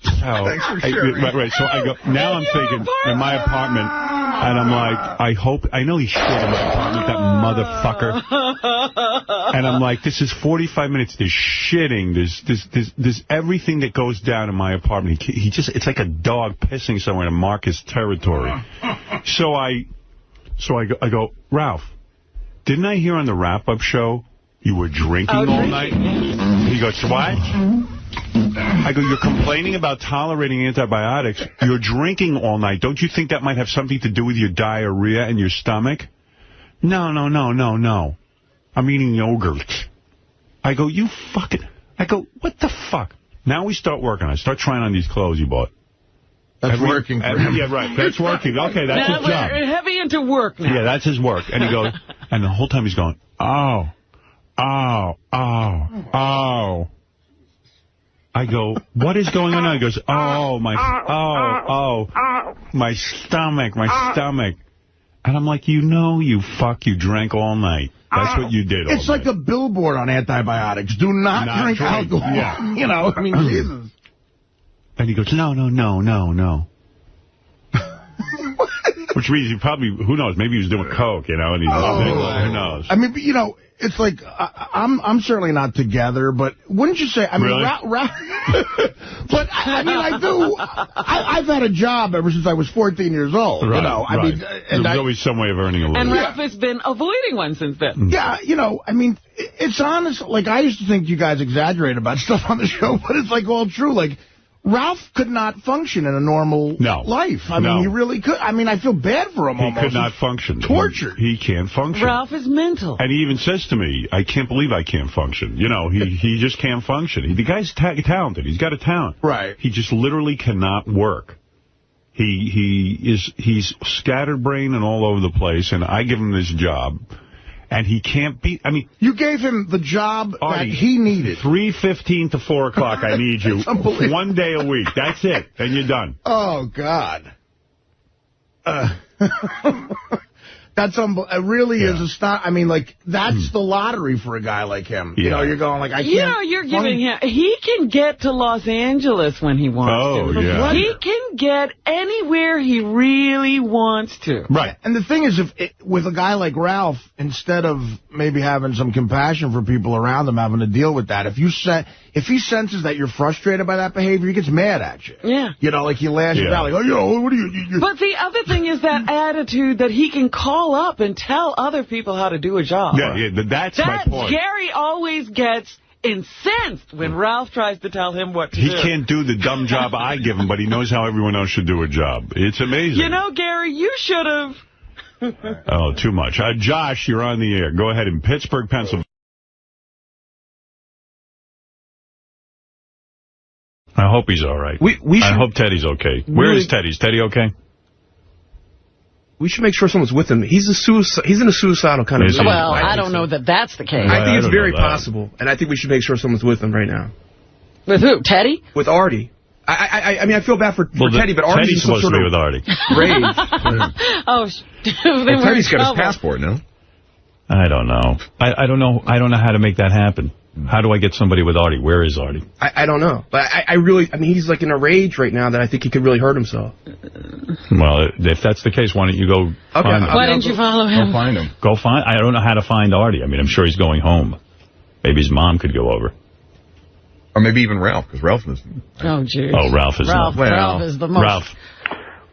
[SPEAKER 1] So,
[SPEAKER 3] thanks for sharing.
[SPEAKER 1] Right. So I go, now I'm thinking in my apartment, and I'm like, I know he shit in my apartment, that motherfucker. And I'm like, this is 45 minutes. There's shitting. There's everything that goes down in my apartment. It's like a dog pissing somewhere to mark his territory. So I go, Ralph, didn't I hear on the wrap-up show you were drinking all night? He goes, what? I go, you're complaining about tolerating antibiotics. You're drinking all night. Don't you think that might have something to do with your diarrhea and your stomach? No. I'm eating yogurt. I go, what the fuck? Now we start working. I start trying on these clothes you bought.
[SPEAKER 3] That's working for him.
[SPEAKER 1] Yeah, right. That's working. Okay, that's his job.
[SPEAKER 2] We're heavy into work now.
[SPEAKER 1] Yeah, that's his work. And he goes, and the whole time he's going, oh. I go, what is going on now? He goes, my stomach.
[SPEAKER 6] And I'm like, you drank all night. That's what you did all
[SPEAKER 3] It's like
[SPEAKER 6] night.
[SPEAKER 3] a billboard on antibiotics. Do not drink alcohol.
[SPEAKER 6] Yeah.
[SPEAKER 3] You know, I mean, Jesus.
[SPEAKER 6] And he goes, no. Which means he probably, who knows, maybe he was doing coke, you know, and who knows.
[SPEAKER 3] I mean, you know, it's like, I'm certainly not together, but wouldn't you say, I mean,
[SPEAKER 6] really?
[SPEAKER 3] but I mean, I do, I've had a job ever since I was 14 years old, you know, I mean.
[SPEAKER 6] And there's always some way of earning a living.
[SPEAKER 2] And Ralph has been avoiding one since then.
[SPEAKER 3] Yeah, you know, I mean, it's honest, like, I used to think you guys exaggerate about stuff on the show, but it's, like, all true, like, Ralph could not function in a normal life. I mean, he really could. I mean, I feel bad for him almost.
[SPEAKER 6] He could not function.
[SPEAKER 3] Tortured.
[SPEAKER 6] He can't function.
[SPEAKER 2] Ralph is mental.
[SPEAKER 6] And he even says to me, I can't believe I can't function. You know, he just can't function. The guy's talented. He's got a talent.
[SPEAKER 3] Right.
[SPEAKER 6] He just literally cannot work. He's scatterbrained and all over the place, and I give him this job. And he can't be, I mean...
[SPEAKER 3] You gave him the job that he needed.
[SPEAKER 6] 3:15 to 4 o'clock, I need you. 1 day a week. That's it. And you're done.
[SPEAKER 3] Oh, God. That's it really is I mean, like, that's the lottery for a guy like him. You know, you're going like, I can't.
[SPEAKER 2] You know, you're giving him. He can get to Los Angeles when he wants to.
[SPEAKER 6] Yeah.
[SPEAKER 2] He can get anywhere he really wants to.
[SPEAKER 3] Right. And the thing is, with a guy like Ralph, instead of maybe having some compassion for people around him having to deal with that, if he senses that you're frustrated by that behavior, he gets mad at you.
[SPEAKER 2] Yeah.
[SPEAKER 3] You know, like he lashes out, like, oh, you know, what are you?
[SPEAKER 2] But the other thing is that attitude that he can call up and tell other people how to do a job.
[SPEAKER 6] Yeah, that's my point.
[SPEAKER 2] Gary always gets incensed when Ralph tries to tell him what to do.
[SPEAKER 6] He can't do the dumb job I give him, but he knows how everyone else should do a job. It's amazing.
[SPEAKER 2] You know, Gary, you should have...
[SPEAKER 6] Oh, too much. Josh, you're on the air. Go ahead in Pittsburgh, Pennsylvania. I hope he's all right. I hope Teddy's okay. Where is Teddy? Is Teddy okay?
[SPEAKER 7] We should make sure someone's with him. He's in a suicidal kind of mood.
[SPEAKER 2] Well, I don't know that that's the case.
[SPEAKER 7] I think it's very possible, and I think we should make sure someone's with him right now.
[SPEAKER 2] With who? Teddy?
[SPEAKER 7] With Artie. I mean, I feel bad for Teddy, but Artie's
[SPEAKER 6] supposed to be with Artie.
[SPEAKER 7] Rage.
[SPEAKER 2] Oh,
[SPEAKER 7] well, Teddy's got his passport, no?
[SPEAKER 6] I don't know. I don't know. I don't know how to make that happen. How do I get somebody with Artie? Where is Artie?
[SPEAKER 7] I don't know. But I mean, he's like in a rage right now that I think he could really hurt himself.
[SPEAKER 6] Well, if that's the case, why don't you go find him?
[SPEAKER 2] Why didn't you follow him?
[SPEAKER 6] Go find him. I don't know how to find Artie. I mean, I'm sure he's going home. Maybe his mom could go over.
[SPEAKER 8] Or maybe even Ralph, because Ralph is...
[SPEAKER 2] Oh, geez.
[SPEAKER 6] Oh, Ralph is...
[SPEAKER 2] Ralph is the most...
[SPEAKER 6] Ralph.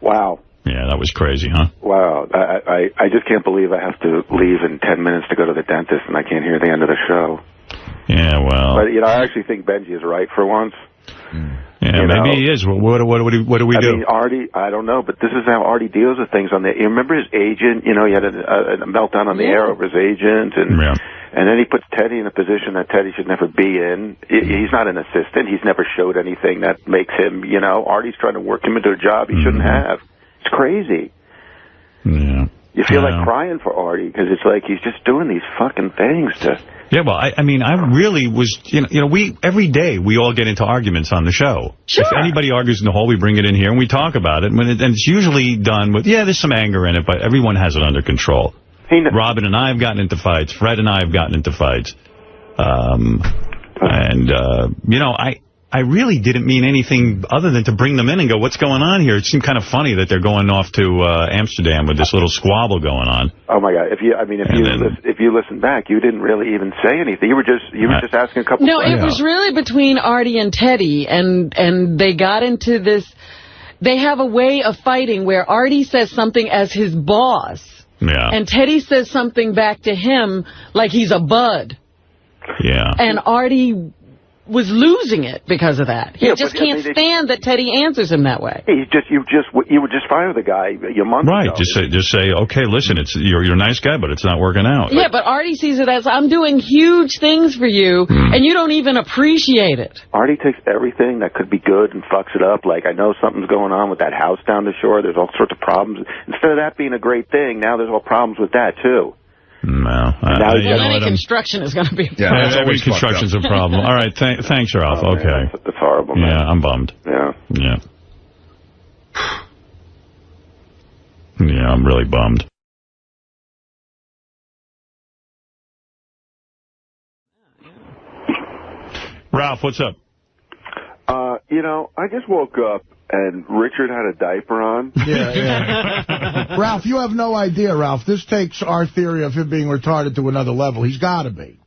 [SPEAKER 4] Wow.
[SPEAKER 6] Yeah, that was crazy, huh?
[SPEAKER 4] Wow. I just can't believe I have to leave in 10 minutes to go to the dentist, and I can't hear the end of the show.
[SPEAKER 6] Yeah, well...
[SPEAKER 4] But, you know, I actually think Benji is right for once.
[SPEAKER 6] Yeah, maybe he is. What do we do?
[SPEAKER 4] I mean, Artie, I don't know, but this is how Artie deals with things on the... You remember his agent? You know, he had a meltdown on the air over his agent, and then he puts Teddy in a position that Teddy should never be in. He's not an assistant. He's never showed anything that makes him, you know... Artie's trying to work him into a job he shouldn't have. It's crazy.
[SPEAKER 6] Yeah.
[SPEAKER 4] You feel like crying for Artie, because it's like he's just doing these fucking things to...
[SPEAKER 6] Yeah, well, I mean, I really was, you know, every day we all get into arguments on the show.
[SPEAKER 2] Sure.
[SPEAKER 6] If anybody argues in the hall, we bring it in here and we talk about it. And it's usually done with, there's some anger in it, but everyone has it under control. Robin and I have gotten into fights. Fred and I have gotten into fights. You know, I really didn't mean anything other than to bring them in and go, what's going on here? It seemed kind of funny that they're going off to Amsterdam with this little squabble going on.
[SPEAKER 4] Oh my God! If you listen back, you didn't really even say anything. You were just asking a couple.
[SPEAKER 2] No, it was really between Artie and Teddy, and they got into this. They have a way of fighting where Artie says something as his boss, and Teddy says something back to him like he's a bud. Yeah, and Artie was losing it because of that. He just can't stand that Teddy answers him that way.
[SPEAKER 4] You would just fire the guy a month ago.
[SPEAKER 6] Right, just say, okay, listen, you're a nice guy, but it's not working out.
[SPEAKER 2] Yeah, but Artie sees it as, I'm doing huge things for you, and you don't even appreciate it.
[SPEAKER 4] Artie takes everything that could be good and fucks it up. Like, I know something's going on with that house down the shore. There's all sorts of problems. Instead of that being a great thing, now there's all problems with that, too.
[SPEAKER 6] No.
[SPEAKER 2] Any construction is going to be a problem.
[SPEAKER 6] Yeah, every construction's a problem. All right, thanks, Ralph.
[SPEAKER 4] Oh,
[SPEAKER 6] okay.
[SPEAKER 4] Man, that's horrible, man.
[SPEAKER 6] Yeah, I'm bummed.
[SPEAKER 4] Yeah.
[SPEAKER 6] Yeah, I'm really bummed.
[SPEAKER 1] Ralph, what's up?
[SPEAKER 4] You know, I just woke up and Richard had a diaper on.
[SPEAKER 3] Yeah. Ralph, you have no idea, Ralph. This takes our theory of him being retarded to another level. He's got to be.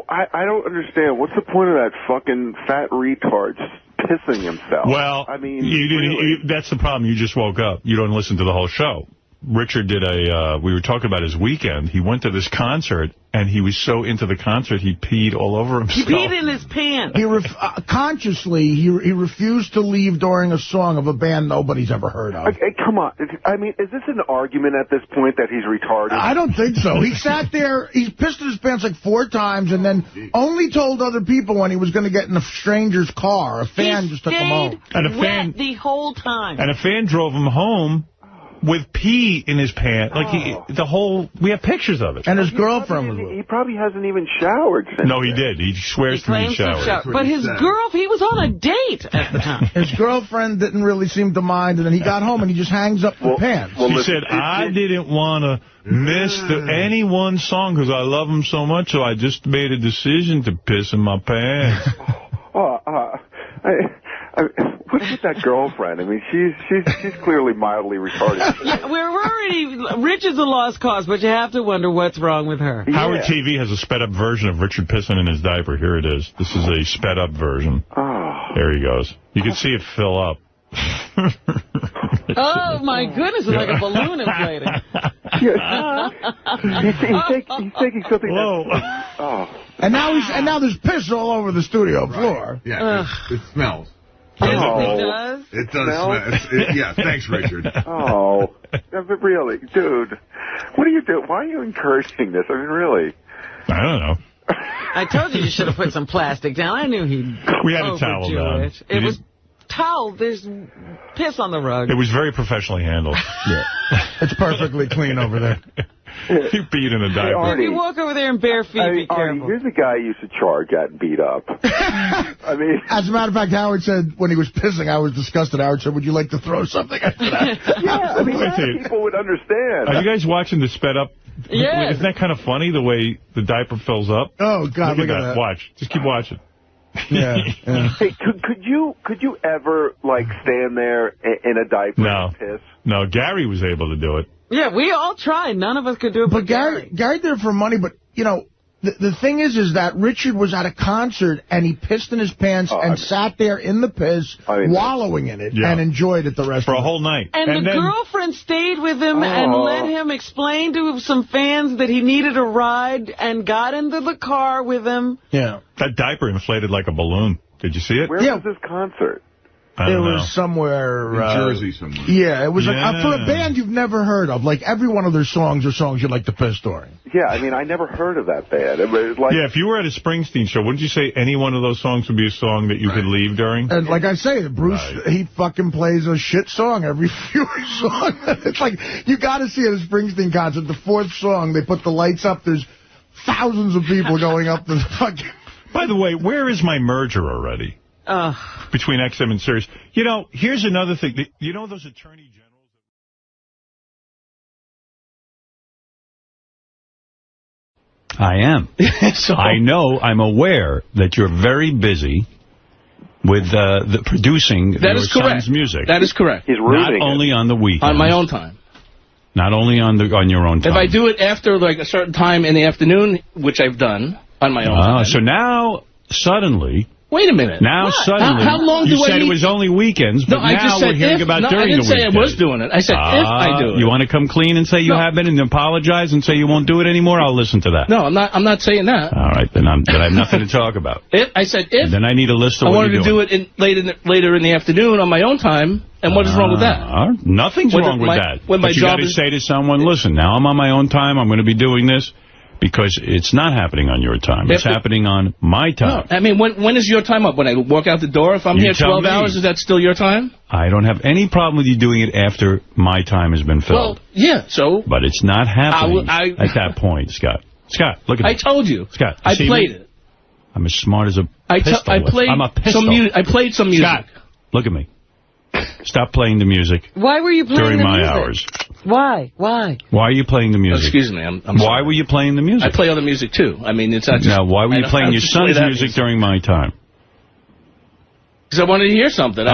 [SPEAKER 4] I don't understand. What's the point of that fucking fat retard pissing himself?
[SPEAKER 1] Well,
[SPEAKER 4] I mean,
[SPEAKER 1] that's the problem. You just woke up. You don't listen to the whole show. Richard did we were talking about his weekend. He went to this concert, and he was so into the concert, he peed all over himself.
[SPEAKER 2] He peed in his pants.
[SPEAKER 3] Consciously, he refused to leave during a song of a band nobody's ever heard of.
[SPEAKER 4] Come on. I mean, is this an argument at this point that he's retarded?
[SPEAKER 3] I don't think so. He sat there, he pissed in his pants like 4 times, and then only told other people when he was going to get in a stranger's car. A fan just took him home.
[SPEAKER 2] And a fan the whole time.
[SPEAKER 1] And a fan drove him home with pee in his pants. Like, we have pictures of it.
[SPEAKER 3] And his girlfriend was
[SPEAKER 4] He probably hasn't even showered since.
[SPEAKER 1] No, he did. He swears to me he showered.
[SPEAKER 2] But his he was on a date at the time.
[SPEAKER 3] His girlfriend didn't really seem to mind, and then he got home and he just hangs up the pants.
[SPEAKER 1] She said, I didn't want to miss any one song because I love him so much, so I just made a decision to piss in my pants.
[SPEAKER 4] What's with that girlfriend? I mean, she's clearly mildly retarded.
[SPEAKER 2] Rich is a lost cause, but you have to wonder what's wrong with her.
[SPEAKER 1] Yeah. Howard TV has a sped-up version of Richard pissing in his diaper. Here it is. This is a sped-up version.
[SPEAKER 4] Oh.
[SPEAKER 1] There he goes. You can see it fill up.
[SPEAKER 2] Oh, my goodness. It's like a balloon inflating.
[SPEAKER 4] He's taking something.
[SPEAKER 3] And now there's piss all over the studio floor.
[SPEAKER 8] Yeah, it smells.
[SPEAKER 2] It does?
[SPEAKER 8] It does smell. Yeah, thanks, Richard.
[SPEAKER 4] Oh, but really, dude, what are you doing? Why are you encouraging this? I mean, really?
[SPEAKER 1] I don't know.
[SPEAKER 2] I told you should have put some plastic down. I knew he'd
[SPEAKER 1] We had a towel down.
[SPEAKER 2] It was towel. There's piss on the rug.
[SPEAKER 1] It was very professionally handled.
[SPEAKER 3] Yeah. It's perfectly clean over there.
[SPEAKER 1] You peed in a diaper.
[SPEAKER 2] If you walk over there in bare feet, be careful.
[SPEAKER 4] Here's a guy you used to charge at and beat up. I mean,
[SPEAKER 3] as a matter of fact, Howard said when he was pissing, I was disgusted. Howard said, would you like to throw something after that?
[SPEAKER 4] Yeah, I mean, people would understand.
[SPEAKER 1] Are you guys watching the sped up?
[SPEAKER 2] Yeah.
[SPEAKER 1] Isn't that kind of funny, the way the diaper fills up?
[SPEAKER 3] Oh, God, look at that.
[SPEAKER 1] Watch. Just keep watching.
[SPEAKER 3] Yeah.
[SPEAKER 4] Hey, could you ever, like, stand there in a diaper and piss?
[SPEAKER 1] No, Gary was able to do it.
[SPEAKER 2] Yeah, we all tried. None of us could do it but
[SPEAKER 3] Gary did it for money, but, you know, the thing is that Richard was at a concert and he pissed in his pants sat there in the piss, wallowing in it, and enjoyed it the rest of the
[SPEAKER 1] night. For a whole night.
[SPEAKER 2] And the girlfriend stayed with him and let him explain to some fans that he needed a ride and got into the car with him.
[SPEAKER 3] Yeah.
[SPEAKER 1] That diaper inflated like a balloon. Did you see it?
[SPEAKER 4] Where was this concert?
[SPEAKER 3] It was somewhere...
[SPEAKER 8] in Jersey somewhere.
[SPEAKER 3] Yeah, it was like, for a band you've never heard of. Like, every one of their songs are songs you'd like to piss during.
[SPEAKER 4] Yeah, I mean, I never heard of that band. It was like...
[SPEAKER 1] Yeah, if you were at a Springsteen show, wouldn't you say any one of those songs would be a song that you could leave during?
[SPEAKER 3] And like I say, Bruce, he fucking plays a shit song every few songs. It's like, you got to see at a Springsteen concert, the 4th song, they put the lights up, there's thousands of people going up the fucking...
[SPEAKER 1] By the way, where is my merger already? Between XM and Sirius. You know, here's another thing. You know those attorney generals? I am. I know, I'm aware that you're very busy with the producing your son's music.
[SPEAKER 9] That is correct.
[SPEAKER 4] He's rooting
[SPEAKER 1] Not only on the weekends.
[SPEAKER 9] On my own time.
[SPEAKER 1] Not only on your own time.
[SPEAKER 9] If I do it after like a certain time in the afternoon, which I've done on my own time.
[SPEAKER 1] So now, suddenly...
[SPEAKER 9] Wait a minute.
[SPEAKER 1] Now suddenly,
[SPEAKER 9] how long
[SPEAKER 1] you said it was only weekends, but now we're hearing about during the weekdays.
[SPEAKER 9] I didn't say I was doing it. I said if I do it.
[SPEAKER 1] You want to come clean and say you have been and apologize and say you won't do it anymore? I'll listen to that.
[SPEAKER 9] No, I'm not saying that.
[SPEAKER 1] All right, then I have nothing to talk about.
[SPEAKER 9] I said if.
[SPEAKER 1] Then I need a list of
[SPEAKER 9] I
[SPEAKER 1] what
[SPEAKER 9] wanted
[SPEAKER 1] you're
[SPEAKER 9] to
[SPEAKER 1] doing.
[SPEAKER 9] do it later in the afternoon on my own time, and what is wrong with that?
[SPEAKER 1] Nothing's wrong with that.
[SPEAKER 9] When
[SPEAKER 1] but you got to say to someone, listen, now I'm on my own time, I'm going to be doing this. Because it's not happening on your time. It's happening on my time.
[SPEAKER 9] No, I mean, when is your time up? When I walk out the door? If I'm here 12 hours, is that still your time?
[SPEAKER 1] I don't have any problem with you doing it after my time has been filled.
[SPEAKER 9] Well, yeah, so...
[SPEAKER 1] But it's not happening at that point, Scott. Scott, look at me.
[SPEAKER 9] I told you.
[SPEAKER 1] Scott,
[SPEAKER 9] I played it.
[SPEAKER 1] I'm as smart as a pistol. I'm a pistol.
[SPEAKER 9] I played some music.
[SPEAKER 1] Scott, look at me. Stop playing the music.
[SPEAKER 2] Why were you playing
[SPEAKER 1] during my hours?
[SPEAKER 2] Why?
[SPEAKER 1] Why are you playing the music?
[SPEAKER 9] Excuse me. I'm
[SPEAKER 1] why
[SPEAKER 9] sorry.
[SPEAKER 1] were you playing the music?
[SPEAKER 9] I play other music, too. I mean, it's not just...
[SPEAKER 1] Now, why were you playing your son's music during my time?
[SPEAKER 9] Because I wanted to hear something.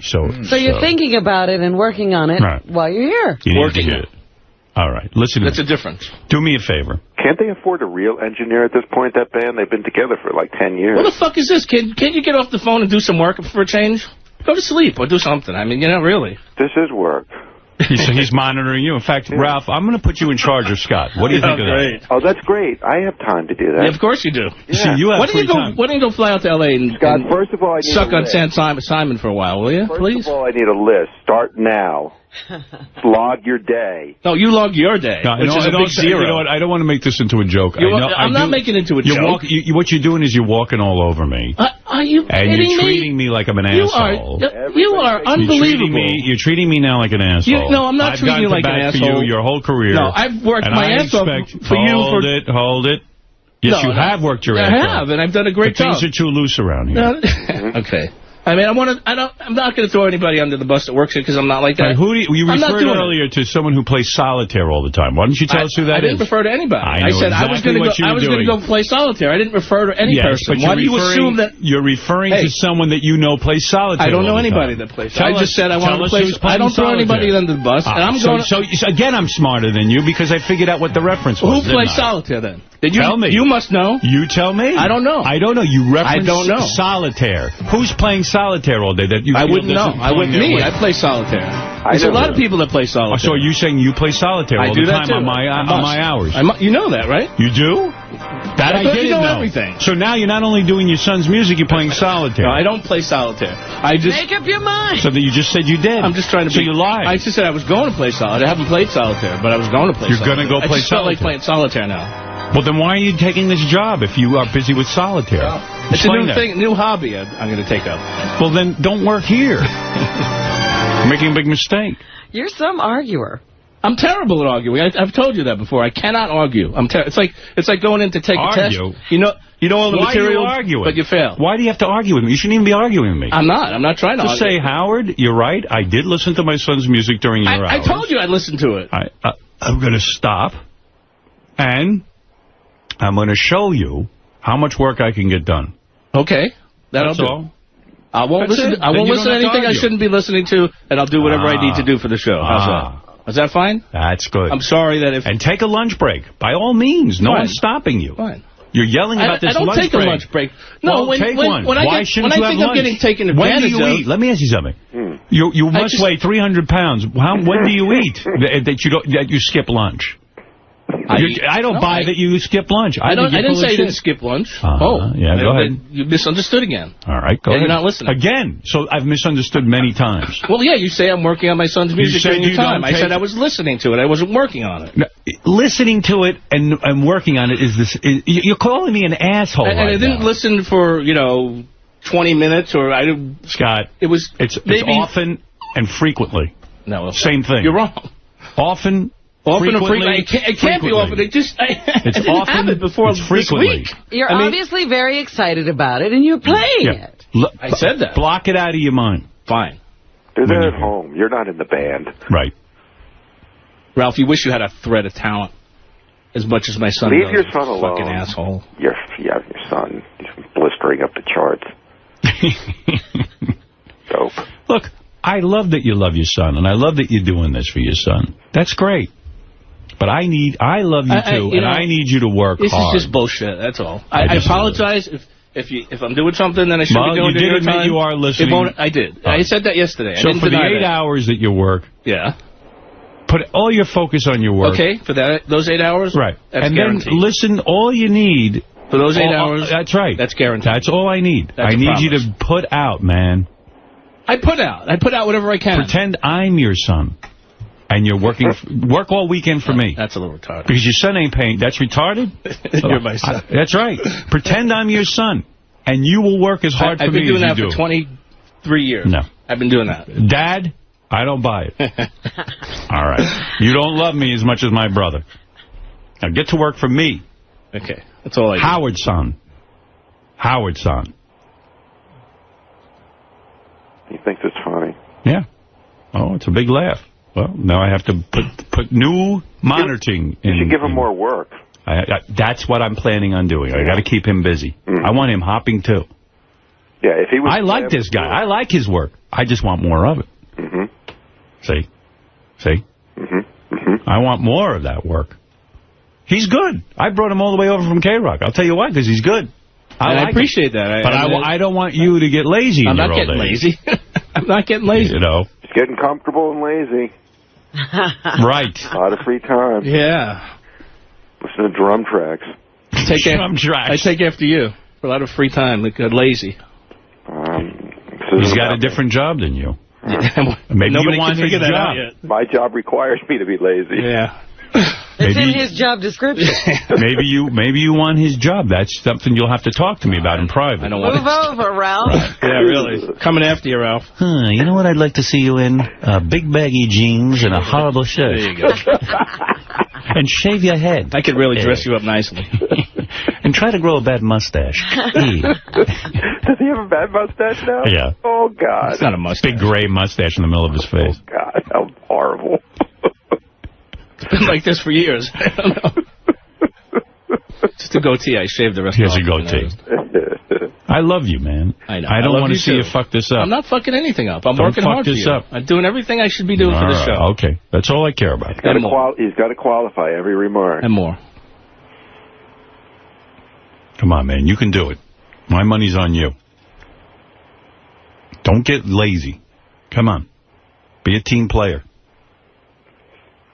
[SPEAKER 2] So you're thinking about it and working on it while you're here.
[SPEAKER 6] You need to hear it. All right, listen.
[SPEAKER 9] That's a difference.
[SPEAKER 6] Do me a favor.
[SPEAKER 4] Can't they afford a real engineer at this point, that band? They've been together for like 10 years.
[SPEAKER 9] What the fuck is this? Can't you get off the phone and do some work for a change? Go to sleep or do something. I mean, really.
[SPEAKER 4] This is work.
[SPEAKER 6] He's monitoring you. In fact, Ralph, I'm going to put you in charge of Scott. What do you think of that?
[SPEAKER 4] Oh, that's great. I have time to do that.
[SPEAKER 9] Yeah, of course you do.
[SPEAKER 4] Yeah.
[SPEAKER 6] See, you have free time.
[SPEAKER 9] Why don't you go fly out to L.A. and,
[SPEAKER 4] Scott, first of all, I need
[SPEAKER 9] suck on
[SPEAKER 4] list.
[SPEAKER 9] Simon for a while, will you? Please?
[SPEAKER 4] First of all, I need a list. Start now. Log your day.
[SPEAKER 9] No, you log your day, which is a big zero.
[SPEAKER 6] You know what? I don't want to make this into a joke.
[SPEAKER 9] I'm not making it into a joke.
[SPEAKER 6] What you're doing is you're walking all over me.
[SPEAKER 9] Are you kidding me?
[SPEAKER 6] And you're treating me like I'm an asshole.
[SPEAKER 9] You are unbelievable.
[SPEAKER 6] You're treating me now like an asshole.
[SPEAKER 9] No, I'm not treating you like an asshole.
[SPEAKER 6] I've gotten for you your whole career.
[SPEAKER 9] No, I've worked my ass off for you.
[SPEAKER 6] Hold it. Yes, you have worked your ass off.
[SPEAKER 9] I have, and I've done a great job.
[SPEAKER 6] Things are too loose around here.
[SPEAKER 9] Okay. I mean, I'm not going to throw anybody under the bus that works here because I'm not like that.
[SPEAKER 6] Right, you referred earlier to someone who plays solitaire all the time. Why don't you tell us who that is?
[SPEAKER 9] I didn't refer to anybody.
[SPEAKER 6] I said exactly
[SPEAKER 9] I was going to go play solitaire. I didn't refer to any person. Why do you assume that...
[SPEAKER 6] You're referring to someone that you know plays solitaire.
[SPEAKER 9] I don't know anybody that plays solitaire. I just said I want to play... I don't throw anybody under the bus. And I'm going.
[SPEAKER 6] So again, I'm smarter than you because I figured out what the reference was.
[SPEAKER 9] Who plays solitaire then?
[SPEAKER 6] Tell me.
[SPEAKER 9] You must know.
[SPEAKER 6] You tell me.
[SPEAKER 9] I don't know.
[SPEAKER 6] I don't know. You referenced
[SPEAKER 9] I don't know.
[SPEAKER 6] solitaire. Who's playing solitaire all day?
[SPEAKER 9] I wouldn't know. I wouldn't. I play solitaire. There's a lot of people that play solitaire.
[SPEAKER 6] So are you saying you play solitaire all the time on my hours?
[SPEAKER 9] You know that, right?
[SPEAKER 6] You do? That I didn't know.
[SPEAKER 9] Everything.
[SPEAKER 6] So now you're not only doing your son's music, you're playing solitaire.
[SPEAKER 9] No, I don't play solitaire. I just
[SPEAKER 2] make up your mind.
[SPEAKER 6] So that you just said you did.
[SPEAKER 9] I'm just trying to.
[SPEAKER 6] So you lied.
[SPEAKER 9] I just said I was going to play solitaire. I haven't played solitaire, but I was going to play.
[SPEAKER 6] You're going to go play solitaire. I
[SPEAKER 9] just felt like playing solitaire now.
[SPEAKER 6] Well, then why are you taking this job if you are busy with solitaire?
[SPEAKER 9] Well, it's a new thing, new hobby I'm going to take up.
[SPEAKER 6] Well, then don't work here. You're making a big mistake.
[SPEAKER 2] You're some arguer.
[SPEAKER 9] I'm terrible at arguing. I've told you that before. I cannot argue. It's like going in to take a test. You know all the material, but you fail.
[SPEAKER 6] Why do you have to argue with me? You shouldn't even be arguing with me.
[SPEAKER 9] I'm not trying to argue.
[SPEAKER 6] Just say, Howard, you're right. I did listen to my son's music during your hours.
[SPEAKER 9] I told you I'd listen to it.
[SPEAKER 6] I'm going to stop, and I'm going to show you how much work I can get done.
[SPEAKER 9] Okay. That's all. I won't listen to anything I shouldn't be listening to, and I'll do whatever I need to do for the show. How's that? Is that fine?
[SPEAKER 6] That's good.
[SPEAKER 9] I'm sorry that if...
[SPEAKER 6] And take a lunch break. By all means. No one's stopping you.
[SPEAKER 9] Fine.
[SPEAKER 6] You're yelling about this lunch break.
[SPEAKER 9] I don't take a lunch break. No,
[SPEAKER 6] well, take one.
[SPEAKER 9] Why shouldn't you have lunch? When I think I'm getting taken advantage of...
[SPEAKER 6] When do you eat? Let me ask you something. You must weigh 300 pounds. When do you eat that you skip lunch? I don't buy that you skip lunch.
[SPEAKER 9] I didn't say I didn't skip lunch.
[SPEAKER 6] Yeah, go ahead.
[SPEAKER 9] You misunderstood again.
[SPEAKER 6] All right, go ahead.
[SPEAKER 9] You're not listening.
[SPEAKER 6] Again. So I've misunderstood many times.
[SPEAKER 9] Well, yeah, you say I'm working on my son's music during your time. I said I was listening to it. I wasn't working on it.
[SPEAKER 6] No, listening to it and working on it is this. You're calling me an asshole
[SPEAKER 9] and I didn't listen for, 20 minutes or I didn't.
[SPEAKER 6] Scott, it's often and frequently.
[SPEAKER 9] No.
[SPEAKER 6] Same thing.
[SPEAKER 9] You're wrong.
[SPEAKER 6] Often
[SPEAKER 9] or frequently. It can't be often. It just, I didn't have it before this week.
[SPEAKER 2] You're obviously very excited about it, and you're playing it.
[SPEAKER 9] I said that.
[SPEAKER 6] Block it out of your mind.
[SPEAKER 9] Fine.
[SPEAKER 4] They're at home. You're not in the band.
[SPEAKER 6] Right.
[SPEAKER 9] Ralph, you wish you had a thread of talent as much as my son
[SPEAKER 4] Leave
[SPEAKER 9] does.
[SPEAKER 4] Your son alone.
[SPEAKER 9] Fucking asshole.
[SPEAKER 4] Your son. He's blistering up the charts. Dope.
[SPEAKER 6] Look, I love that you love your son, and I love that you're doing this for your son. That's great. But I love you too, and I need you to work hard.
[SPEAKER 9] This is just bullshit, that's all. I apologize if I'm doing something that I shouldn't be doing during your time.
[SPEAKER 6] You did admit you are listening.
[SPEAKER 9] I did. I said that yesterday.
[SPEAKER 6] So for the 8 hours that you work, put all your focus on your work.
[SPEAKER 9] Okay, for those 8 hours?
[SPEAKER 6] Right.
[SPEAKER 9] That's guaranteed.
[SPEAKER 6] Then listen, all you need...
[SPEAKER 9] For those 8 hours?
[SPEAKER 6] That's right.
[SPEAKER 9] That's guaranteed.
[SPEAKER 6] That's all I need.
[SPEAKER 9] I
[SPEAKER 6] need you to put out, man.
[SPEAKER 9] I put out whatever I can.
[SPEAKER 6] Pretend I'm your son. And you're work all weekend for me.
[SPEAKER 9] That's a little retarded.
[SPEAKER 6] Because your son ain't paying. That's retarded?
[SPEAKER 9] You're my son.
[SPEAKER 6] That's right. Pretend I'm your son. And you will work as hard for me as you do.
[SPEAKER 9] I've been doing that for 23 years.
[SPEAKER 6] No.
[SPEAKER 9] I've been doing that.
[SPEAKER 6] Dad, I don't buy it. All right. You don't love me as much as my brother. Now get to work for me.
[SPEAKER 9] Okay. That's all I do.
[SPEAKER 6] Howard's son. Howard's son.
[SPEAKER 4] He thinks it's funny.
[SPEAKER 6] Yeah. Oh, it's a big laugh. Well, now I have to put new monitoring in.
[SPEAKER 4] You should give him more work.
[SPEAKER 6] That's what I'm planning on doing. I got to keep him busy. I want him hopping, too.
[SPEAKER 4] Yeah, if he was...
[SPEAKER 6] I like this guy. I like his work. I just want more of it. See? I want more of that work. He's good. I brought him all the way over from K-Rock. I'll tell you why, because he's good. I appreciate that. But I don't want you to get lazy in your old age. I'm not getting lazy. I'm not getting lazy. You know.
[SPEAKER 4] He's getting comfortable and lazy.
[SPEAKER 6] Right.
[SPEAKER 4] A lot of free time.
[SPEAKER 9] Yeah.
[SPEAKER 4] Listen to drum tracks.
[SPEAKER 9] I take after you. A lot of free time. Like, lazy.
[SPEAKER 6] He's got a different job than you. Maybe
[SPEAKER 9] Nobody
[SPEAKER 6] you want
[SPEAKER 9] can figure
[SPEAKER 6] his
[SPEAKER 9] that
[SPEAKER 6] job.
[SPEAKER 9] out yet.
[SPEAKER 4] My job requires me to be lazy.
[SPEAKER 9] Yeah.
[SPEAKER 2] It's in his job description.
[SPEAKER 6] maybe you want his job. That's something you'll have to talk to me about in private.
[SPEAKER 9] I don't want
[SPEAKER 2] Move over, Ralph.
[SPEAKER 6] Right.
[SPEAKER 9] Yeah, really. Coming after you, Ralph.
[SPEAKER 6] You know what I'd like to see you in? Big baggy jeans and a horrible shirt.
[SPEAKER 9] There you go.
[SPEAKER 6] And shave your head.
[SPEAKER 9] I could really dress you up nicely.
[SPEAKER 6] And try to grow a bad mustache.
[SPEAKER 4] Does he have a bad mustache now?
[SPEAKER 6] Yeah.
[SPEAKER 4] Oh, God.
[SPEAKER 9] It's not a mustache.
[SPEAKER 6] Big gray mustache in the middle of his face.
[SPEAKER 4] Oh, God. How horrible.
[SPEAKER 9] It's been like this for years. I don't know. Just a goatee. I shaved the rest of it.
[SPEAKER 6] Here's a goatee. I love you, man.
[SPEAKER 9] I know.
[SPEAKER 6] I don't want to see
[SPEAKER 9] too.
[SPEAKER 6] you fuck this up.
[SPEAKER 9] I'm not fucking anything up. I'm
[SPEAKER 6] Don't
[SPEAKER 9] working
[SPEAKER 6] fuck
[SPEAKER 9] hard for
[SPEAKER 6] this
[SPEAKER 9] you.
[SPEAKER 6] up.
[SPEAKER 9] I'm doing everything I should be doing for the show.
[SPEAKER 6] Okay. That's all I care about.
[SPEAKER 4] He's got to qualify every remark.
[SPEAKER 9] And more.
[SPEAKER 6] Come on, man. You can do it. My money's on you. Don't get lazy. Come on. Be a team player.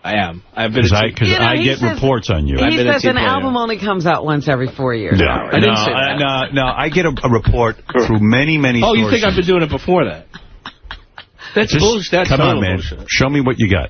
[SPEAKER 9] I am. I've been
[SPEAKER 6] Because I get reports on you.
[SPEAKER 2] He says an album only comes out once every 4 years.
[SPEAKER 6] No,
[SPEAKER 9] I didn't say that.
[SPEAKER 6] No, I get a report through many
[SPEAKER 9] Oh,
[SPEAKER 6] sources.
[SPEAKER 9] you think I've been doing it before that? That's bullshit. That's
[SPEAKER 6] come on,
[SPEAKER 9] total
[SPEAKER 6] man.
[SPEAKER 9] bullshit.
[SPEAKER 6] Show me what you got.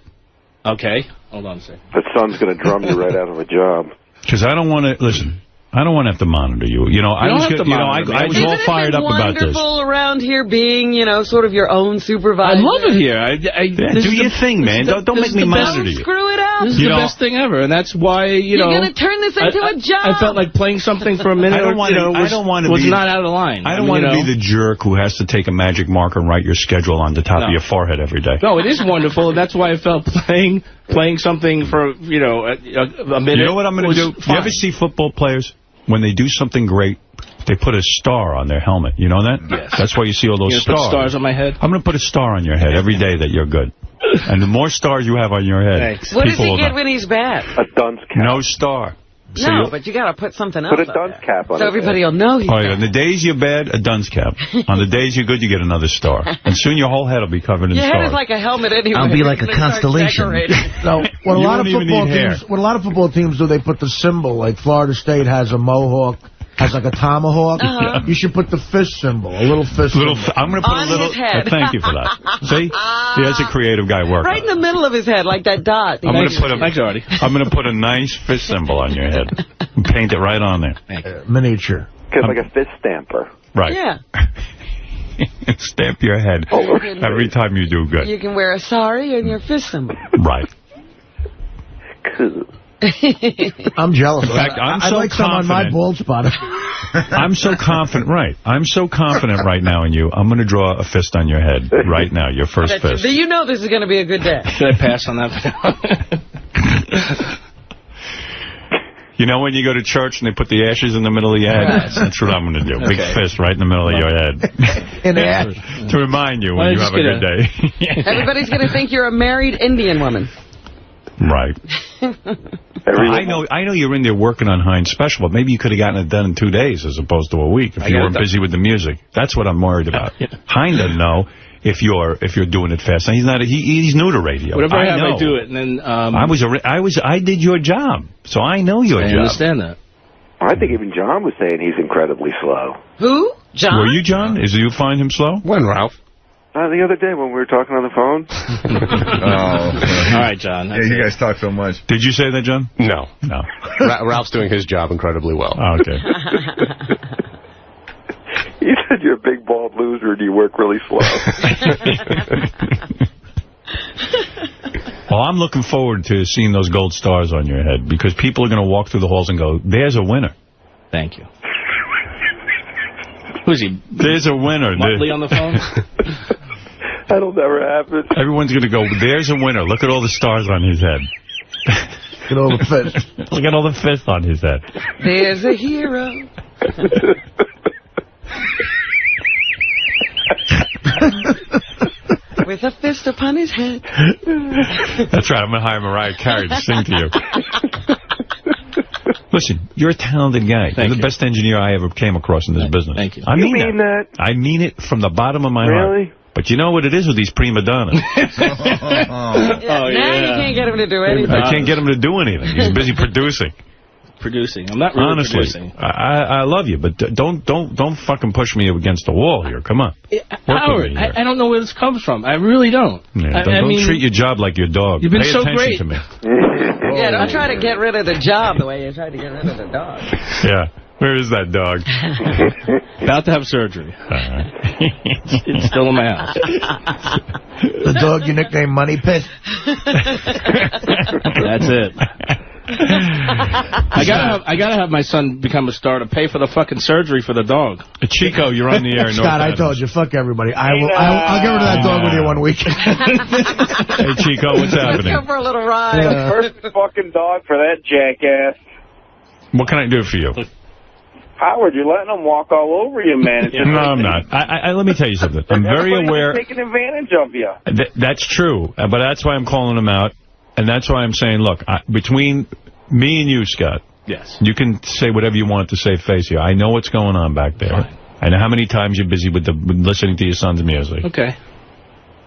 [SPEAKER 9] Okay. Hold on a second.
[SPEAKER 4] That son's going to drum you right out of a job.
[SPEAKER 6] Because I don't want to... Listen, I don't want to have to monitor you. You know, I was all fired up about this.
[SPEAKER 2] Isn't it wonderful around here being, sort of your own supervisor?
[SPEAKER 9] I love it here.
[SPEAKER 6] Do your thing, man. Don't make me monitor you.
[SPEAKER 2] Screw it up.
[SPEAKER 9] This is the best thing ever, and that's why,
[SPEAKER 2] You're going to turn this into a job.
[SPEAKER 9] I felt like playing something for a minute was not out of line.
[SPEAKER 6] I don't want to be the jerk who has to take a magic marker and write your schedule on the top of your forehead every day.
[SPEAKER 9] No, it is wonderful, and that's why I felt playing something for, a minute.
[SPEAKER 6] You know what I'm going to do? You ever see football players? When they do something great, they put a star on their helmet. You know that?
[SPEAKER 9] Yes.
[SPEAKER 6] That's why you see all those stars.
[SPEAKER 9] Put stars on my head?
[SPEAKER 6] I'm going to put a star on your head every day that you're good. And the more stars you have on your head,
[SPEAKER 2] what does he get when he's bad?
[SPEAKER 4] A dunce cap.
[SPEAKER 6] No star.
[SPEAKER 2] No, but you got to put something else.
[SPEAKER 4] Put a dunce cap on.
[SPEAKER 2] So everybody will know he's bad.
[SPEAKER 6] On the days you're bad, a dunce cap. On the days you're good, you get another star. And soon your whole head will be covered in stars.
[SPEAKER 2] Your head is like a helmet anyway.
[SPEAKER 10] I'll be like a constellation.
[SPEAKER 3] So what a lot of football teams do, they put the symbol. Like Florida State has a mohawk. Has like a tomahawk. You should put the fist symbol, a little fist symbol.
[SPEAKER 6] I'm going to put
[SPEAKER 2] on
[SPEAKER 6] a little...
[SPEAKER 2] his head.
[SPEAKER 6] Thank you for that. See? That's a creative guy working.
[SPEAKER 2] Right in the middle of his head, like that dot.
[SPEAKER 6] I'm going to put a nice fist symbol on your head. And paint it right on there.
[SPEAKER 3] Miniature.
[SPEAKER 4] Like a fist stamper.
[SPEAKER 6] Right.
[SPEAKER 2] Yeah.
[SPEAKER 6] Stamp your head every time you do good.
[SPEAKER 2] You can wear a sari and your fist symbol.
[SPEAKER 6] Right.
[SPEAKER 3] I'm jealous.
[SPEAKER 6] In fact,
[SPEAKER 3] I'd like some on my bald spot.
[SPEAKER 6] I'm so confident. Right. I'm so confident right now in you. I'm going to draw a fist on your head right now, your first fist.
[SPEAKER 2] You know this is going to be a good day.
[SPEAKER 9] Should I pass on that?
[SPEAKER 6] You know when you go to church and they put the ashes in the middle of your head? That's what I'm going to do. Big fist right in the middle of your head.
[SPEAKER 3] In the ash.
[SPEAKER 6] To remind you when you have a good day.
[SPEAKER 2] Everybody's going to think you're a married Indian woman.
[SPEAKER 6] Right. I know you're in there working on Heinz Special, but maybe you could have gotten it done in 2 days as opposed to a week if you weren't busy with the music. That's what I'm worried about. Heinz doesn't know if you're doing it fast. He's not. He's new to radio.
[SPEAKER 9] Whatever I have, I do it. And then
[SPEAKER 6] I did your job, so I know your job.
[SPEAKER 9] I understand that.
[SPEAKER 4] I think even John was saying he's incredibly slow.
[SPEAKER 2] Who? John?
[SPEAKER 6] Were you, John? Do you find him slow?
[SPEAKER 5] When, Ralph?
[SPEAKER 4] The other day when we were talking on the phone.
[SPEAKER 9] All right, John.
[SPEAKER 8] Yeah, you guys talk so much.
[SPEAKER 6] Did you say that, John?
[SPEAKER 5] No. Ralph's doing his job incredibly well.
[SPEAKER 6] Oh, okay.
[SPEAKER 4] You said you're a big, bald loser and you work really slow.
[SPEAKER 6] Well, I'm looking forward to seeing those gold stars on your head because people are going to walk through the halls and go, there's a winner.
[SPEAKER 9] Thank you. Who's he?
[SPEAKER 6] There's a winner.
[SPEAKER 9] Muttley on the phone?
[SPEAKER 4] That'll never happen.
[SPEAKER 6] Everyone's going to go, there's a winner. Look at all the stars on his head.
[SPEAKER 3] Look at all the fists.
[SPEAKER 6] Look at all the fists on his head.
[SPEAKER 2] There's a hero. With a fist upon his head.
[SPEAKER 1] That's right. I'm going to hire Mariah Carey to sing to you. Listen, you're a talented guy. You're the best engineer I ever came across in this business.
[SPEAKER 9] Thank you.
[SPEAKER 1] I mean that. I mean it from the bottom of my heart. But you know what it is with these prima donnas?
[SPEAKER 2] Now you can't get him to do anything.
[SPEAKER 1] I can't get him to do anything. He's busy producing.
[SPEAKER 9] I'm not really
[SPEAKER 1] producing. I love you, but don't fucking push me against the wall here. Come on.
[SPEAKER 9] Howard, I don't know where this comes from. I really don't.
[SPEAKER 1] Yeah, don't treat your job like your dog.
[SPEAKER 9] You've been
[SPEAKER 1] Pay
[SPEAKER 9] so
[SPEAKER 1] attention
[SPEAKER 9] great.
[SPEAKER 1] to me.
[SPEAKER 2] Yeah, don't try to get rid of the job the way you tried to get rid of the dog.
[SPEAKER 1] Yeah. Where is that dog?
[SPEAKER 9] About to have surgery. It's still in my house.
[SPEAKER 3] The dog you nicknamed Money Pit?
[SPEAKER 9] That's it. I gotta have my son become a star to pay for the fucking surgery for the dog.
[SPEAKER 1] Chico, you're on the air.
[SPEAKER 3] Scott, I told you, fuck everybody. I'll get rid of that dog with you one week.
[SPEAKER 1] Hey, Chico, what's happening?
[SPEAKER 2] Let's go for a little ride.
[SPEAKER 10] First fucking dog for that jackass.
[SPEAKER 1] What can I do for you?
[SPEAKER 10] Howard, you're letting them walk all over you, man.
[SPEAKER 1] No, I'm not. Let me tell you something. I'm very aware.
[SPEAKER 10] Taking advantage of you.
[SPEAKER 1] That's true, but that's why I'm calling him out, and that's why I'm saying, look, between me and you, Scott,
[SPEAKER 9] yes,
[SPEAKER 1] you can say whatever you want to save face here. I know what's going on back there.
[SPEAKER 9] Fine.
[SPEAKER 1] I know how many times you're busy with listening to your son's music.
[SPEAKER 9] Okay.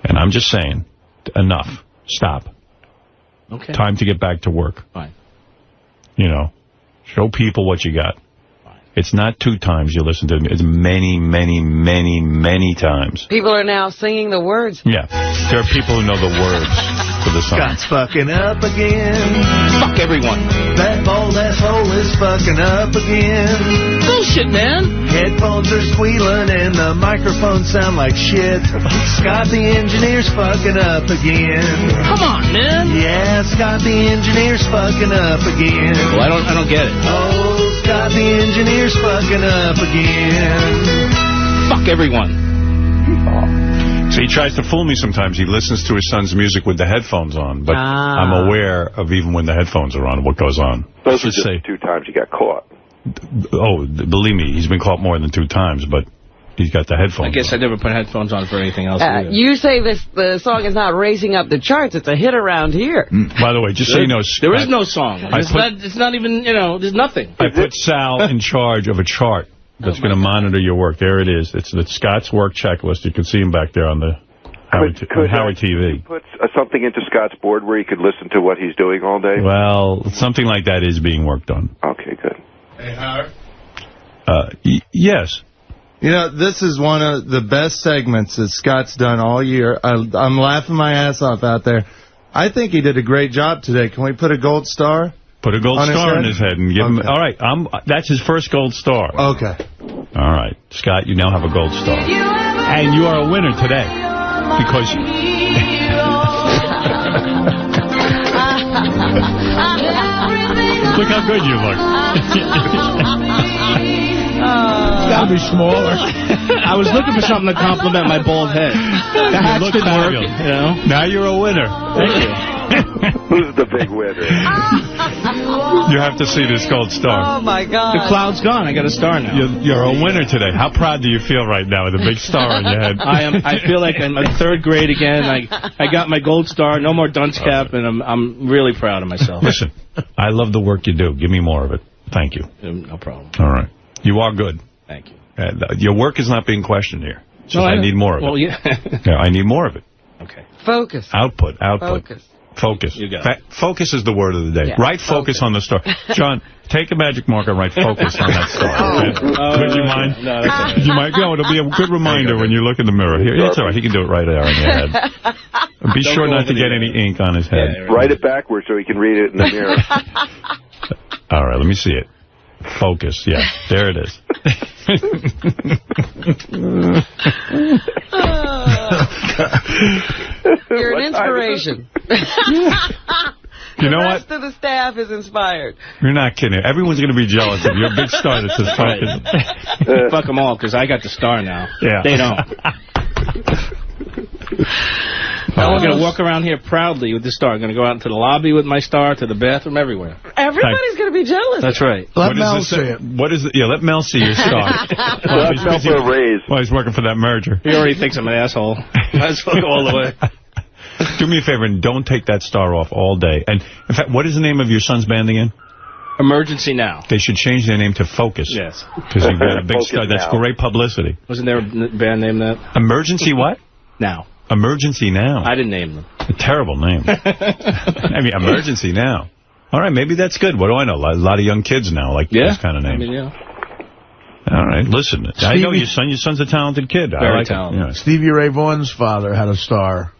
[SPEAKER 1] And I'm just saying, enough. Stop.
[SPEAKER 9] Okay.
[SPEAKER 1] Time to get back to work.
[SPEAKER 9] Fine.
[SPEAKER 1] You know, show people what you got. It's not 2 times you listen to me. It's many, many, many, many times.
[SPEAKER 2] People are now singing the words.
[SPEAKER 1] Yeah. There are people who know the words to the song.
[SPEAKER 11] Scott's fucking up again.
[SPEAKER 9] Fuck everyone.
[SPEAKER 11] That bald asshole is fucking up again.
[SPEAKER 9] Bullshit, man.
[SPEAKER 11] Headphones are squealing and the microphones sound like shit. Scott the engineer's fucking up again.
[SPEAKER 9] Come on, man.
[SPEAKER 11] Yeah, Scott the engineer's fucking up again.
[SPEAKER 9] Well, I don't get it.
[SPEAKER 11] Oh, Scott the engineer's fucking up again.
[SPEAKER 9] Fuck everyone.
[SPEAKER 1] So he tries to fool me sometimes. He listens to his son's music with the headphones on, but I'm aware of even when the headphones are on, what goes on.
[SPEAKER 4] Those are just 2 times you got caught.
[SPEAKER 1] Oh, believe me, he's been caught more than 2 times, but he's got the headphones
[SPEAKER 9] I guess
[SPEAKER 1] on.
[SPEAKER 9] I never put headphones on for anything else.
[SPEAKER 2] You say the song is not raising up the charts. It's a hit around here.
[SPEAKER 1] By the way, just so you know...
[SPEAKER 9] There is no song. It's not even, there's nothing.
[SPEAKER 1] I put Sal in charge of a chart that's going to monitor your work. There it is. It's the Scott's work checklist. You can see him back there on the Howard TV.
[SPEAKER 4] Put something into Scott's board where he could listen to what he's doing all day?
[SPEAKER 1] Well, something like that is being worked on.
[SPEAKER 4] Okay, good.
[SPEAKER 12] Hey, Howard?
[SPEAKER 1] Yes.
[SPEAKER 12] You know, this is one of the best segments that Scott's done all year. I'm laughing my ass off out there. I think he did a great job today. Can we put a gold star?
[SPEAKER 1] Put a gold star on his head and give him... All right, that's his first gold star.
[SPEAKER 12] Okay.
[SPEAKER 1] All right. Scott, you now have a gold star. And you are a winner today. Because... Look how good you look.
[SPEAKER 3] It's got to be smaller.
[SPEAKER 9] I was looking for something to compliment my bald head. The hat didn't work, you know.
[SPEAKER 1] Now you're a winner.
[SPEAKER 9] Thank you.
[SPEAKER 4] Who's the big winner?
[SPEAKER 1] You have to see this gold star.
[SPEAKER 2] Oh, my God.
[SPEAKER 9] The cloud's gone. I got a star now.
[SPEAKER 1] You're a winner today. How proud do you feel right now with a big star on your head?
[SPEAKER 9] I feel like I'm in 3rd grade again. I got my gold star, no more dunce cap, and I'm really proud of myself.
[SPEAKER 1] Listen, I love the work you do. Give me more of it. Thank you.
[SPEAKER 9] No problem.
[SPEAKER 1] All right. You are good.
[SPEAKER 9] Thank you.
[SPEAKER 1] Your work is not being questioned here.
[SPEAKER 9] No,
[SPEAKER 1] I need more of it.
[SPEAKER 9] Well, yeah.
[SPEAKER 1] I need more of it.
[SPEAKER 9] Okay.
[SPEAKER 2] Focus.
[SPEAKER 1] Output. Focus.
[SPEAKER 9] You got it.
[SPEAKER 1] Focus is the word of the day.
[SPEAKER 2] Yeah,
[SPEAKER 1] write focus on the star. John, take a magic marker and write focus on that star. Okay? Would you mind?
[SPEAKER 9] No, that's all right.
[SPEAKER 1] You might go. It'll be a good reminder when you look in the mirror. Here, it's all right. He can do it right there on your head. Be sure not to get any ink on his head.
[SPEAKER 4] Yeah, write it backwards so he can read it in the mirror.
[SPEAKER 1] All right, let me see it. Focus. Yeah, there it is.
[SPEAKER 2] You're an inspiration.
[SPEAKER 1] You know what?
[SPEAKER 2] The rest of the staff is inspired.
[SPEAKER 1] You're not kidding. Everyone's going to be jealous of your big star that says focus.
[SPEAKER 9] Fuck them all, because I got the star now.
[SPEAKER 1] Yeah.
[SPEAKER 9] They don't. I'm going to walk around here proudly with the star. I'm going to go out into the lobby with my star, to the bathroom, everywhere.
[SPEAKER 2] Everybody's going to be jealous.
[SPEAKER 9] That's right.
[SPEAKER 3] Let Mel see it.
[SPEAKER 1] What is it? Yeah, let Mel see your star.
[SPEAKER 4] Let Mel for a raise.
[SPEAKER 1] Well, he's working for that merger.
[SPEAKER 9] He already thinks I'm an asshole. Might as well go all the way.
[SPEAKER 1] Do me a favor and don't take that star off all day. And, in fact, what is the name of your son's band again?
[SPEAKER 9] Emergency Now.
[SPEAKER 1] They should change their name to Focus.
[SPEAKER 9] Yes.
[SPEAKER 1] Because you've got a big star. That's great publicity.
[SPEAKER 9] Wasn't there a band named that?
[SPEAKER 1] Emergency what?
[SPEAKER 9] Now.
[SPEAKER 1] Emergency Now.
[SPEAKER 9] I didn't name them.
[SPEAKER 1] A terrible name. I mean, Emergency Now. All right, maybe that's good. What do I know? A lot of young kids now like this kind of name.
[SPEAKER 9] I mean, yeah.
[SPEAKER 1] All right, listen. I know your son. Your son's a talented kid.
[SPEAKER 9] Very talented.
[SPEAKER 1] Yeah.
[SPEAKER 3] Stevie Ray Vaughan's father had a star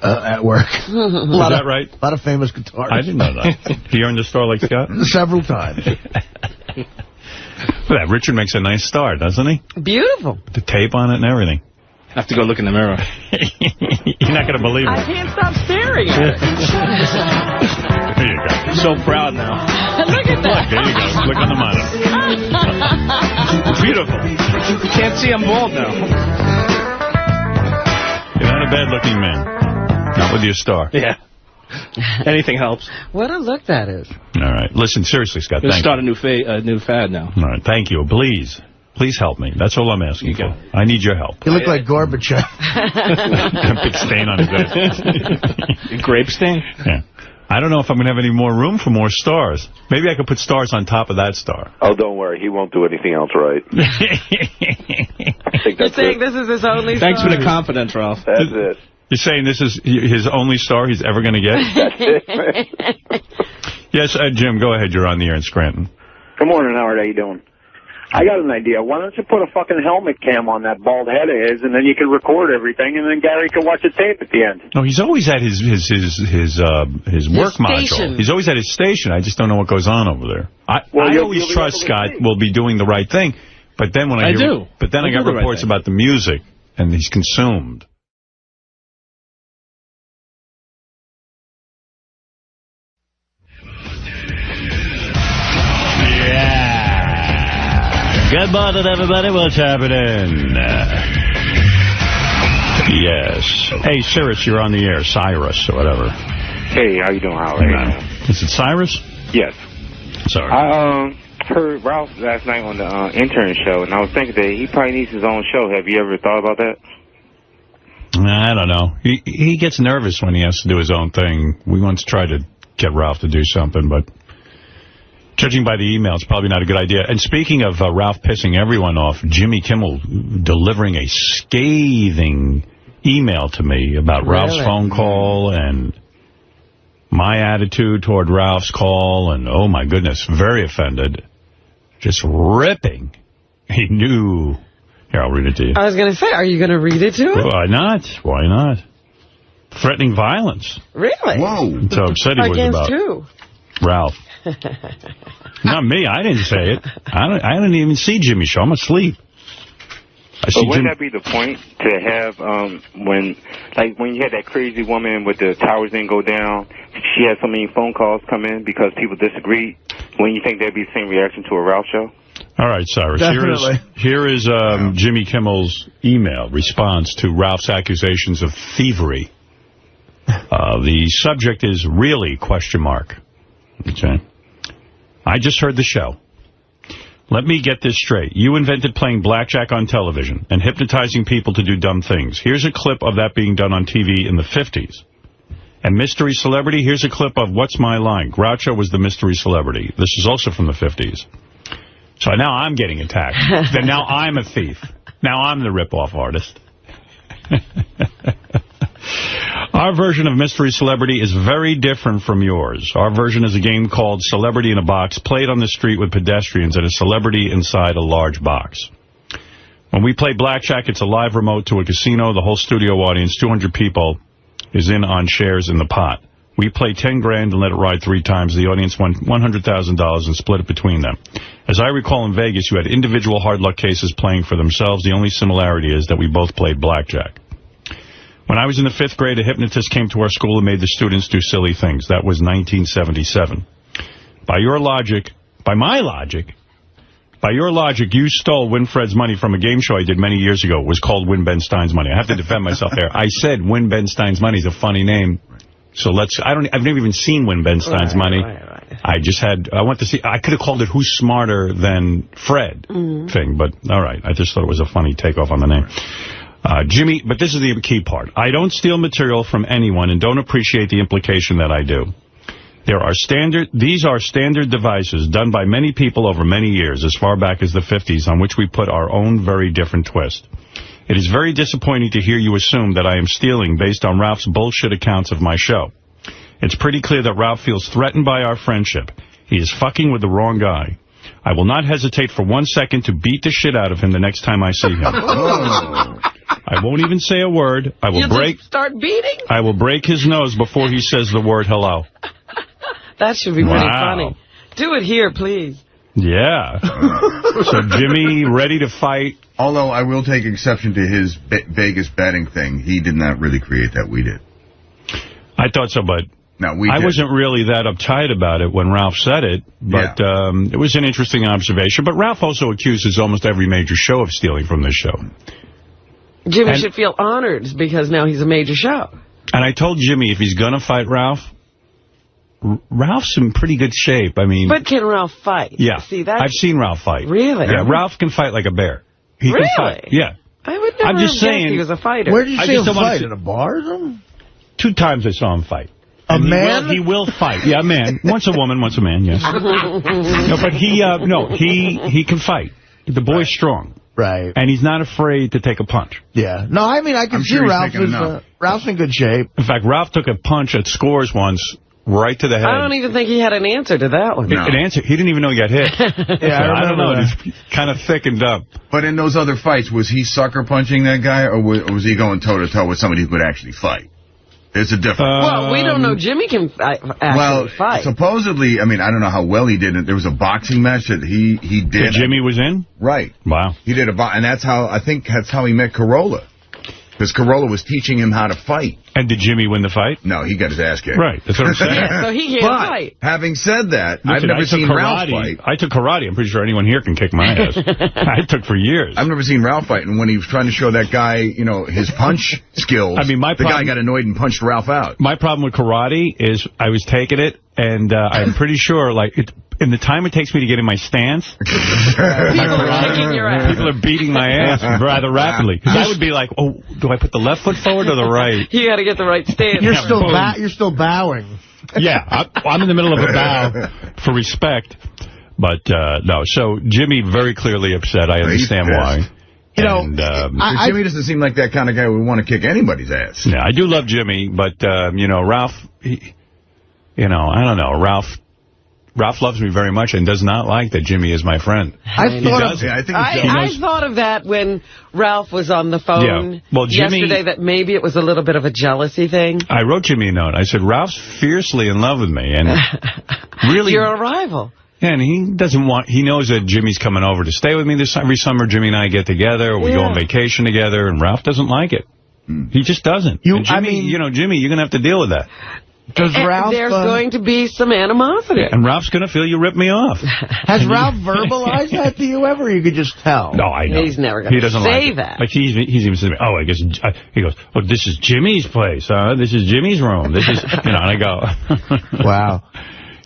[SPEAKER 3] at work.
[SPEAKER 1] Is that right?
[SPEAKER 3] A lot of famous guitarists.
[SPEAKER 1] I didn't know that. He earned a star like Scott?
[SPEAKER 3] Several times.
[SPEAKER 1] Well, that Richard makes a nice star, doesn't he?
[SPEAKER 2] Beautiful.
[SPEAKER 1] With the tape on it and everything.
[SPEAKER 9] I have to go look in the mirror.
[SPEAKER 1] You're not going to believe it.
[SPEAKER 2] I can't stop staring at it.
[SPEAKER 1] There you go.
[SPEAKER 9] I'm so proud now.
[SPEAKER 2] Look at that.
[SPEAKER 1] There you go. Look on the monitor. Beautiful.
[SPEAKER 9] You can't see I'm bald now.
[SPEAKER 1] You're not a bad-looking man. Not with your star.
[SPEAKER 9] Yeah. Anything helps.
[SPEAKER 2] What a look that is.
[SPEAKER 1] All right. Listen, seriously, Scott,
[SPEAKER 9] Let's
[SPEAKER 1] thank
[SPEAKER 9] start
[SPEAKER 1] you.
[SPEAKER 9] a new fad now.
[SPEAKER 1] All right. Thank you. Please. Please help me. That's all I'm asking for. I need your help.
[SPEAKER 3] You look like Gorbachev.
[SPEAKER 1] A big stain on his head.
[SPEAKER 9] Grape stain?
[SPEAKER 1] Yeah. I don't know if I'm going to have any more room for more stars. Maybe I could put stars on top of that star.
[SPEAKER 4] Oh, don't worry. He won't do anything else right.
[SPEAKER 2] You're saying this is his only star?
[SPEAKER 9] Thanks for the confidence, Ralph.
[SPEAKER 4] That's it.
[SPEAKER 1] You're saying this is his only star he's ever going to get? Yes, Jim, go ahead. You're on the air in Scranton.
[SPEAKER 10] Good morning, Howard. How you doing? I got an idea. Why don't you put a fucking helmet cam on that bald head of his, and then you can record everything, and then Gary can watch the tape at the end.
[SPEAKER 1] No, he's always at his work module. He's always at his station. I just don't know what goes on over there. I always trust Scott will be doing the right thing, but then when I got reports about the music, and he's consumed. Good morning, everybody. What's happening? Yes. Hey, Cyrus, you're on the air. Cyrus, or whatever.
[SPEAKER 13] Hey, how you doing, Howard?
[SPEAKER 1] Is it Cyrus?
[SPEAKER 13] Yes.
[SPEAKER 1] Sorry.
[SPEAKER 13] I heard Ralph last night on the intern show, and I was thinking that he probably needs his own show. Have you ever thought about that?
[SPEAKER 1] I don't know. He gets nervous when he has to do his own thing. We once tried to get Ralph to do something, but judging by the email, it's probably not a good idea. And speaking of Ralph pissing everyone off, Jimmy Kimmel delivering a scathing email to me about Ralph's phone call and my attitude toward Ralph's call, and oh my goodness, very offended. Just ripping. He knew. Here, I'll read it to you.
[SPEAKER 2] I was going to say, are you going to read it to him?
[SPEAKER 1] Why not? Why not? Threatening violence.
[SPEAKER 2] Really?
[SPEAKER 1] Whoa. So upset he was about
[SPEAKER 2] who?
[SPEAKER 1] Ralph. Not me. I didn't say it. I didn't even see Jimmy's show. I'm asleep.
[SPEAKER 13] But wouldn't that be the point to have when you had that crazy woman with the towers didn't go down, she had so many phone calls come in because people disagreed? Wouldn't you think that'd be the same reaction to a Ralph show?
[SPEAKER 1] All right, Cyrus. Here is Jimmy Kimmel's email response to Ralph's accusations of thievery. The subject is really ? Okay. I just heard the show. Let me get this straight. You invented playing blackjack on television and hypnotizing people to do dumb things. Here's a clip of that being done on TV in the 50s. And mystery celebrity, here's a clip of What's My Line? Groucho was the mystery celebrity. This is also from the 50s. So now I'm getting attacked. Then now I'm a thief. Now I'm the rip-off artist. Our version of Mystery Celebrity is very different from yours. Our version is a game called Celebrity in a Box, played on the street with pedestrians and a celebrity inside a large box. When we play blackjack, it's a live remote to a casino. The whole studio audience, 200 people, is in on shares in the pot. We play 10 grand and let it ride 3 times. The audience won $100,000 and split it between them. As I recall in Vegas, you had individual hard luck cases playing for themselves. The only similarity is that we both played blackjack. When I was in the 5th grade, a hypnotist came to our school and made the students do silly things. That was 1977. By my logic,
[SPEAKER 6] By your logic, you stole Winfred's money from a game show I did many years ago. It was called Win Ben Stein's Money. I have to defend myself there. I said Win Ben Stein's Money is a funny name. So I've never even seen Win Ben Stein's Money. I went to see, I could have called it Who's Smarter Than Fred thing, but all right. I just thought it was a funny takeoff on the name. Jimmy, but this is the key part. I don't steal material from anyone and don't appreciate the implication that I do. These are standard devices done by many people over many years, as far back as the 50s, on which we put our own very different twist. It is very disappointing to hear you assume that I am stealing based on Ralph's bullshit accounts of my show. It's pretty clear that Ralph feels threatened by our friendship. He is fucking with the wrong guy. I will not hesitate for 1 second to beat the shit out of him the next time I see him. I won't even say a word.
[SPEAKER 2] Start beating?
[SPEAKER 6] I will break his nose before he says the word hello.
[SPEAKER 2] That should be pretty funny. Do it here, please.
[SPEAKER 6] Yeah. So Jimmy, ready to fight.
[SPEAKER 8] Although I will take exception to his Vegas betting thing. He did not really create that. We did.
[SPEAKER 6] I thought so, but
[SPEAKER 8] no,
[SPEAKER 6] I wasn't really that uptight about it when Ralph said it. But it was an interesting observation. But Ralph also accuses almost every major show of stealing from this show.
[SPEAKER 2] Jimmy should feel honored because now he's a major show.
[SPEAKER 6] And I told Jimmy if he's going to fight Ralph's in pretty good shape. I mean,
[SPEAKER 2] but can Ralph fight?
[SPEAKER 6] Yeah.
[SPEAKER 2] See,
[SPEAKER 6] I've seen Ralph fight.
[SPEAKER 2] Really?
[SPEAKER 6] Yeah, Ralph can fight like a bear. He can fight. Yeah.
[SPEAKER 2] I would never have guessed he was a fighter.
[SPEAKER 3] Where did you see him fight? In a bar or something?
[SPEAKER 6] 2 times I saw him fight.
[SPEAKER 3] A man?
[SPEAKER 6] He will fight. Yeah, a man. Once a woman, once a man, yes. No, but he can fight. The boy's strong.
[SPEAKER 3] Right.
[SPEAKER 6] And he's not afraid to take a punch.
[SPEAKER 3] Yeah. No, I mean, I can see Ralph's in good shape.
[SPEAKER 6] In fact, Ralph took a punch at Scores once, right to the head.
[SPEAKER 2] I don't even think he had an answer to that one.
[SPEAKER 6] An answer? He didn't even know he got hit.
[SPEAKER 3] I
[SPEAKER 6] don't know. He's kind of thickened up.
[SPEAKER 8] But in those other fights, was he sucker punching that guy, or was he going toe-to-toe with somebody who could actually fight? There's a difference.
[SPEAKER 2] Well, we don't know. Jimmy can actually fight.
[SPEAKER 8] Supposedly, I mean, I don't know how well he did it. There was a boxing match that he did.
[SPEAKER 6] That Jimmy was in?
[SPEAKER 8] Right.
[SPEAKER 6] Wow.
[SPEAKER 8] He did and that's how he met Corolla. Because Corolla was teaching him how to fight.
[SPEAKER 6] And did Jimmy win the fight?
[SPEAKER 8] No, he got his ass kicked.
[SPEAKER 6] Right, that's what I'm saying.
[SPEAKER 2] So he can't fight.
[SPEAKER 8] Having said that, I've never seen Ralph fight.
[SPEAKER 6] I took karate. I'm pretty sure anyone here can kick my ass. I took for years.
[SPEAKER 8] I've never seen Ralph fight, and when he was trying to show that guy, his punch skills, the guy got annoyed and punched Ralph out.
[SPEAKER 6] My problem with karate is I was taking it, and I'm pretty sure, in the time it takes me to get in my stance, people are beating my ass rather rapidly. Because I would be like, oh, do I put the left foot forward or the right?
[SPEAKER 2] You got to get the right stance.
[SPEAKER 3] You're still bowing.
[SPEAKER 6] Yeah, I'm in the middle of a bow for respect. But, no, so Jimmy very clearly upset. I understand why.
[SPEAKER 8] Jimmy doesn't seem like that kind of guy who would want to kick anybody's ass.
[SPEAKER 6] Yeah, I do love Jimmy, but, Ralph, I don't know. Ralph loves me very much and does not like that Jimmy is my friend.
[SPEAKER 2] I thought of that when Ralph was on the phone yesterday, that maybe it was a little bit of a jealousy thing.
[SPEAKER 6] I wrote Jimmy a note. I said, Ralph's fiercely in love with me. And really,
[SPEAKER 2] you're a rival.
[SPEAKER 6] Yeah, and he knows that Jimmy's coming over to stay with me every summer. Jimmy and I get together, or we go on vacation together, and Ralph doesn't like it. He just doesn't. Jimmy, you're going to have to deal with that.
[SPEAKER 2] There's going to be some animosity.
[SPEAKER 6] And Ralph's going to feel you rip me off.
[SPEAKER 3] Has Ralph verbalized that to you ever? Or you could just tell?
[SPEAKER 6] No, I know.
[SPEAKER 2] He's never going to say that.
[SPEAKER 6] Like he's even said to me, I guess, he goes, oh, this is Jimmy's place, huh? This is Jimmy's room. This is, and I go.
[SPEAKER 3] Wow.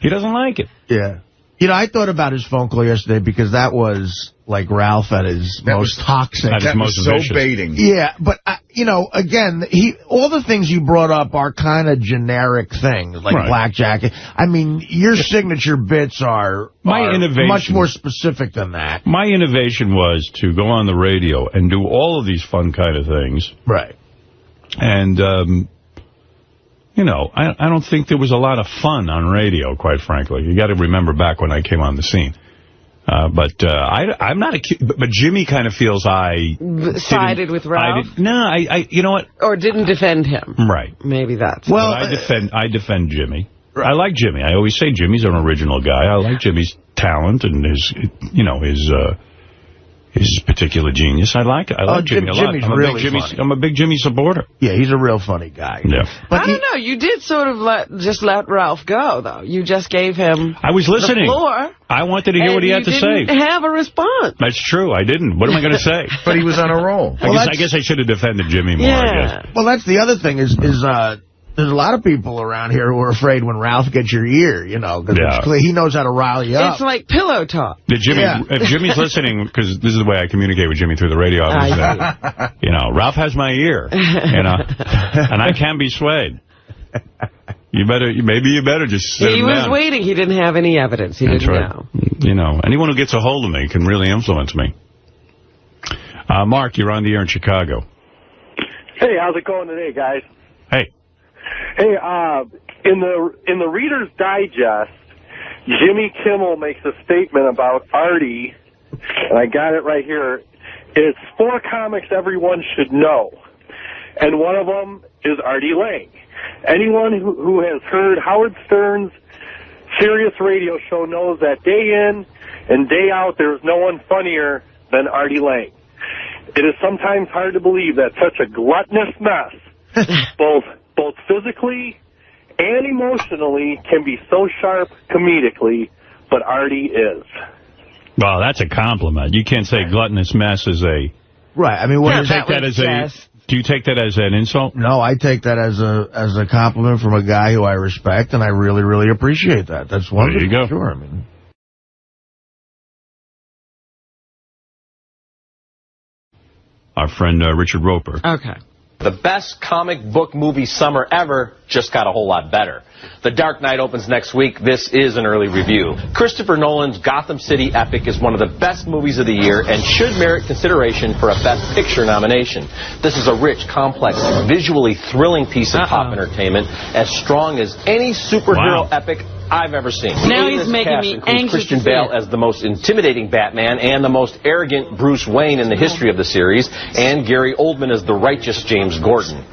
[SPEAKER 6] He doesn't like it.
[SPEAKER 3] Yeah. I thought about his phone call yesterday because that was like Ralph at his most toxic.
[SPEAKER 6] At his most
[SPEAKER 8] so baiting.
[SPEAKER 3] Yeah, but, again, all the things you brought up are kind of generic things, like blackjack. I mean, your signature bits are much more specific than that.
[SPEAKER 6] My innovation was to go on the radio and do all of these fun kind of things.
[SPEAKER 3] Right.
[SPEAKER 6] And, I don't think there was a lot of fun on radio, quite frankly. You got to remember back when I came on the scene. But I'm not but Jimmy kind of feels I
[SPEAKER 2] sided with Ralph.
[SPEAKER 6] You know what?
[SPEAKER 2] Or didn't defend him.
[SPEAKER 6] Right.
[SPEAKER 2] Maybe that's.
[SPEAKER 6] Well, I defend Jimmy. Right. I like Jimmy. I always say Jimmy's an original guy. I like Jimmy's talent and his He's a particular genius. I like it. I like Jimmy a lot. I'm a big Jimmy supporter.
[SPEAKER 3] Yeah, he's a real funny guy.
[SPEAKER 6] Yeah.
[SPEAKER 2] But I don't know. You did sort of let Ralph go, though. You just gave him
[SPEAKER 6] I was listening.
[SPEAKER 2] the floor.
[SPEAKER 6] I wanted to hear what he had to say.
[SPEAKER 2] You didn't have a response.
[SPEAKER 6] That's true. I didn't. What am I going to say?
[SPEAKER 8] But he was on a roll.
[SPEAKER 6] I guess I should have defended Jimmy more, I guess.
[SPEAKER 3] Well, that's the other thing is there's a lot of people around here who are afraid when Ralph gets your ear, you know, because he knows how to rile you up.
[SPEAKER 2] It's like pillow talk.
[SPEAKER 6] If Jimmy's listening, because this is the way I communicate with Jimmy through the radio, you know, Ralph has my ear, you know, and I can be swayed. Maybe you better just sit
[SPEAKER 2] He was
[SPEAKER 6] down.
[SPEAKER 2] waiting. He didn't have any evidence. He didn't know.
[SPEAKER 6] You know, anyone who gets a hold of me can really influence me. Mark, you're on the air in Chicago.
[SPEAKER 14] Hey, how's it going today, guys?
[SPEAKER 6] Hey.
[SPEAKER 14] Hey, in the Reader's Digest, Jimmy Kimmel makes a statement about Artie, and I got it right here. It's 4 comics everyone should know, and one of them is Artie Lang. Anyone who has heard Howard Stern's Sirius radio show knows that day in and day out there is no one funnier than Artie Lang. It is sometimes hard to believe that such a gluttonous mess, both physically and emotionally, can be so sharp comedically, but Artie is.
[SPEAKER 6] Well, that's a compliment. You can't say gluttonous mess is a...
[SPEAKER 3] Right. I mean,
[SPEAKER 6] do you take that as an insult?
[SPEAKER 3] No, I take that as a compliment from a guy who I respect, and I really, really appreciate that. That's wonderful.
[SPEAKER 6] There you go.
[SPEAKER 3] Sure, I mean...
[SPEAKER 6] Our friend Richard Roper.
[SPEAKER 2] Okay.
[SPEAKER 15] The best comic book movie summer ever just got a whole lot better. The Dark Knight opens next week. This is an early review. Christopher Nolan's Gotham City epic is one of the best movies of the year and should merit consideration for a Best Picture nomination. This is a rich, complex, visually thrilling piece of pop entertainment, as strong as any superhero epic I've ever seen.
[SPEAKER 2] Now he's making me anxious.
[SPEAKER 15] Christian Bale as the most intimidating Batman and the most arrogant Bruce Wayne in the history of the series, and Gary Oldman as the righteous James Gordon.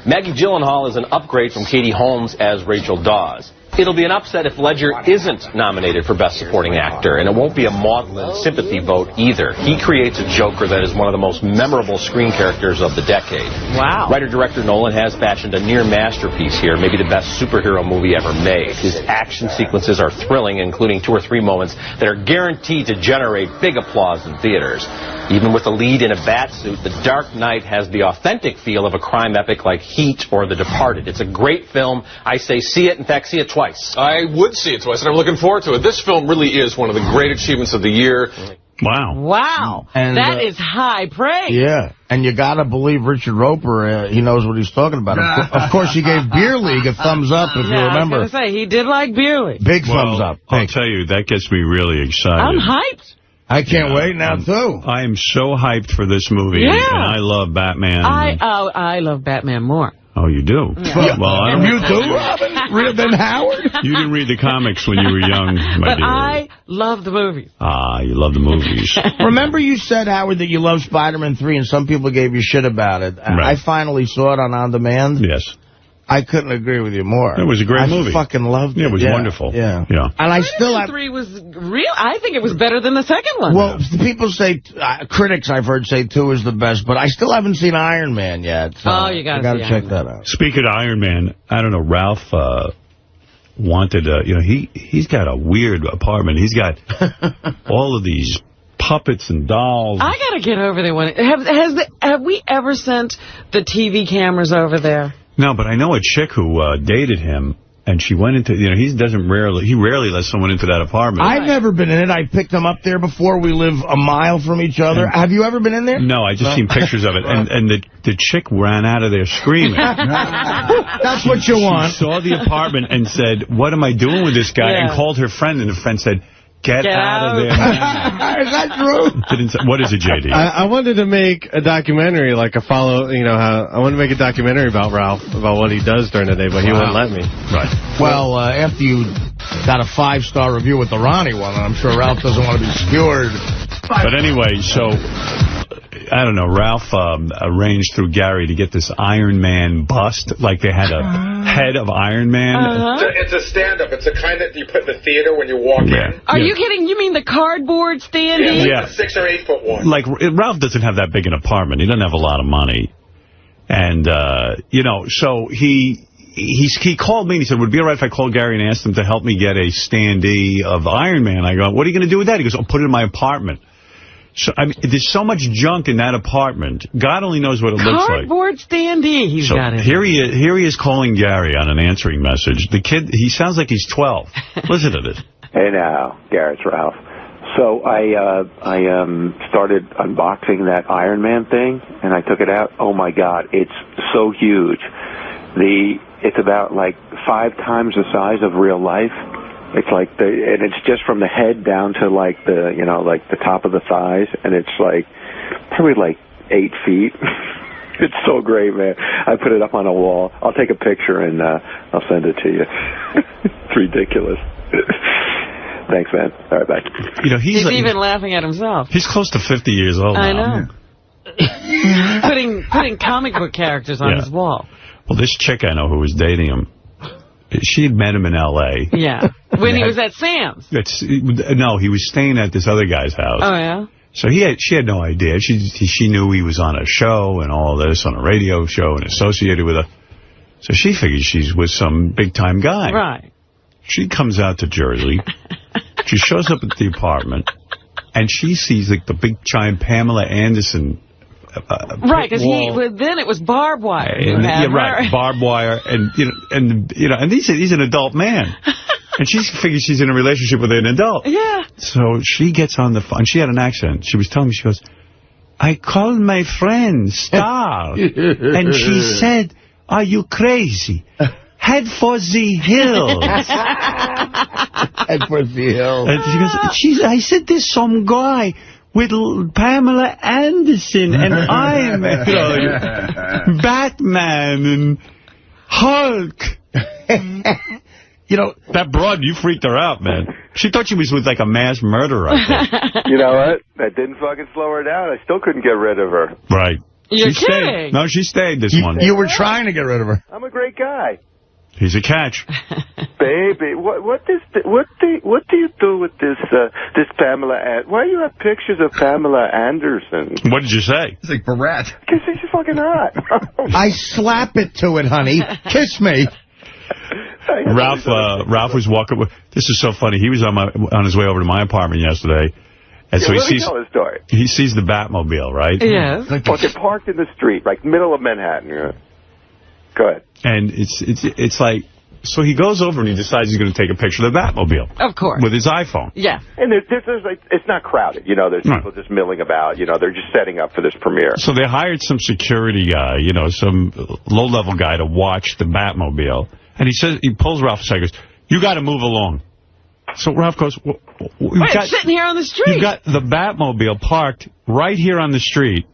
[SPEAKER 15] Maggie Gyllenhaal is an upgrade from Katie Holmes as Rachel Dawes. It'll be an upset if Ledger isn't nominated for Best Supporting Actor, and it won't be a maudlin sympathy vote either. He creates a Joker that is one of the most memorable screen characters of the decade.
[SPEAKER 2] Wow.
[SPEAKER 15] Writer-director Nolan has fashioned a near masterpiece here, maybe the best superhero movie ever made. His action sequences are thrilling, including 2 or 3 moments that are guaranteed to generate big applause in theaters. Even with the lead in a bat suit, The Dark Knight has the authentic feel of a crime epic like Heat or The Departed. It's a great film. I say see it. In fact, see it twice.
[SPEAKER 16] I would see it twice, and I'm looking forward to it. This film really is one of the great achievements of the year.
[SPEAKER 6] Wow.
[SPEAKER 2] Wow. And that is high praise.
[SPEAKER 3] Yeah. And you got to believe Richard Roper, he knows what he's talking about. Of course, he gave Beer League a thumbs up, if you remember.
[SPEAKER 2] I was going to say, he did like Beer League.
[SPEAKER 3] Big thumbs up.
[SPEAKER 6] I'll tell you, that gets me really excited.
[SPEAKER 2] I'm hyped.
[SPEAKER 3] I can't wait now, too.
[SPEAKER 6] I am so hyped for this movie.
[SPEAKER 2] Yeah.
[SPEAKER 6] And I love Batman.
[SPEAKER 2] I love Batman more.
[SPEAKER 6] Oh, you do?
[SPEAKER 2] Yeah.
[SPEAKER 6] Well, I don't.
[SPEAKER 3] You too, Robin? Real than Howard?
[SPEAKER 6] You didn't read the comics when you were young, my dear.
[SPEAKER 2] But I love the movies.
[SPEAKER 6] You love the movies.
[SPEAKER 3] Remember you said, Howard, that you love Spider-Man 3, and some people gave you shit about it.
[SPEAKER 6] Right.
[SPEAKER 3] I finally saw it on demand.
[SPEAKER 6] Yes.
[SPEAKER 3] I couldn't agree with you more.
[SPEAKER 6] It was a great movie.
[SPEAKER 3] I fucking loved it.
[SPEAKER 6] Yeah, it was wonderful.
[SPEAKER 3] Yeah.
[SPEAKER 6] And
[SPEAKER 3] I still have...
[SPEAKER 2] 3 was real. I think it was better than the second one.
[SPEAKER 3] Well, people say, critics I've heard say 2 is the best, but I still haven't seen Iron Man yet. So
[SPEAKER 2] you got to
[SPEAKER 3] check that out.
[SPEAKER 6] Speaking of Iron Man, I don't know, Ralph wanted, he's got a weird apartment. He's got all of these puppets and dolls.
[SPEAKER 2] I got to get over there. Have we ever sent the TV cameras over there?
[SPEAKER 6] No, but I know a chick who dated him, and she went into, he rarely lets someone into that apartment.
[SPEAKER 3] I've never been in it. I picked them up there before. We live a mile from each other. Have you ever been in there?
[SPEAKER 6] No, I just seen pictures of it. And the chick ran out of there screaming.
[SPEAKER 3] That's what you want.
[SPEAKER 6] She saw the apartment and said, what am I doing with this guy? And called her friend, and the friend said, Get out of there now.
[SPEAKER 3] Is that true?
[SPEAKER 6] What is it, J.D.?
[SPEAKER 17] I wanted to make a documentary, like a I wanted to make a documentary about Ralph, about what he does during the day, but he wouldn't let me.
[SPEAKER 6] Right.
[SPEAKER 3] Well, after you got a 5-star review with the Ronnie one, I'm sure Ralph doesn't want to be skewered.
[SPEAKER 6] But anyway, so I don't know, Ralph arranged through Gary to get this Iron Man bust, like they had a head of Iron Man.
[SPEAKER 16] It's a stand-up. It's the kind that you put in the theater when you walk in.
[SPEAKER 2] Are you kidding? You mean the cardboard standee?
[SPEAKER 16] Yeah, like the 6 or 8 foot one.
[SPEAKER 6] Like, Ralph doesn't have that big an apartment. He doesn't have a lot of money. And, you know, so he called me and he said, would it be all right if I called Gary and asked him to help me get a standee of Iron Man? I go, what are you going to do with that? He goes, I'll put it in my apartment. So, I mean, there's so much junk in that apartment. God only knows what it looks like.
[SPEAKER 2] Cardboard standee he's got it.
[SPEAKER 6] Here he is calling Gary on an answering message. The kid, he sounds like he's 12. Listen to this.
[SPEAKER 18] Hey now, Gary, it's Ralph. So I started unboxing that Iron Man thing, and I took it out. Oh my God, it's so huge. It's about like 5 times the size of real life. It's like and it's just from the head down to like like the top of the thighs, and it's like probably like 8 feet. It's so great, man. I put it up on a wall. I'll take a picture and I'll send it to you. It's ridiculous. Thanks, man. All right, bye.
[SPEAKER 2] You know, he's even laughing at himself.
[SPEAKER 6] He's close to 50 years old now.
[SPEAKER 2] I know. putting comic book characters on his wall.
[SPEAKER 6] Well, this chick I know who was dating him, she had met him in L.A.
[SPEAKER 2] Yeah. When he was at Sam's.
[SPEAKER 6] No, he was staying at this other guy's house.
[SPEAKER 2] Oh, yeah?
[SPEAKER 6] So she had no idea. She knew he was on a show and all this, on a radio show and associated with So she figured she's with some big-time guy.
[SPEAKER 2] Right.
[SPEAKER 6] She comes out to Jersey. She shows up at the apartment, and she sees like the big giant Pamela Anderson
[SPEAKER 2] right, because then it was barbed wire.
[SPEAKER 6] Right, barbed wire, and he's an adult man, and she figures she's in a relationship with an adult.
[SPEAKER 2] Yeah.
[SPEAKER 6] So she gets on the phone. She had an accent. She was telling me, she goes, I called my friend Star, and she said, are you crazy? Head for the hills.
[SPEAKER 3] Head for the hills.
[SPEAKER 6] And she goes, I said, there's some guy with Pamela Anderson and I'm Batman and Hulk.
[SPEAKER 3] You know,
[SPEAKER 6] that broad, you freaked her out, man. She thought she was with like a mass murderer, I think.
[SPEAKER 4] You know what? That didn't fucking slow her down. I still couldn't get rid of her.
[SPEAKER 6] Right.
[SPEAKER 2] You're
[SPEAKER 6] kidding.
[SPEAKER 2] Stayed.
[SPEAKER 6] No, she stayed this one.
[SPEAKER 3] You were trying to get rid of her.
[SPEAKER 4] I'm a great guy.
[SPEAKER 6] He's a catch.
[SPEAKER 4] Baby, what do you do with this Pamela? Why do you have pictures of Pamela Anderson?
[SPEAKER 6] What did you say?
[SPEAKER 8] It's like Barat.
[SPEAKER 4] Because she's fucking hot.
[SPEAKER 3] I slap it to it, honey. Kiss me.
[SPEAKER 6] Ralph was walking. This is so funny. He was on his way over to my apartment yesterday. And so
[SPEAKER 4] let me tell his story.
[SPEAKER 6] He sees the Batmobile, right?
[SPEAKER 2] Yes.
[SPEAKER 4] Fucking parked in the street, like middle of Manhattan. Go ahead.
[SPEAKER 6] And it's like, so he goes over and he decides he's going to take a picture of the Batmobile.
[SPEAKER 2] Of course.
[SPEAKER 6] With his iPhone.
[SPEAKER 2] Yeah.
[SPEAKER 4] And there's like, it's not crowded. There's people just milling about. They're just setting up for this premiere.
[SPEAKER 6] So they hired some security guy, some low-level guy to watch the Batmobile. And he pulls Ralph aside and goes, you got to move along. So Ralph goes,
[SPEAKER 2] sitting here on the street.
[SPEAKER 6] You got the Batmobile parked right here on the street.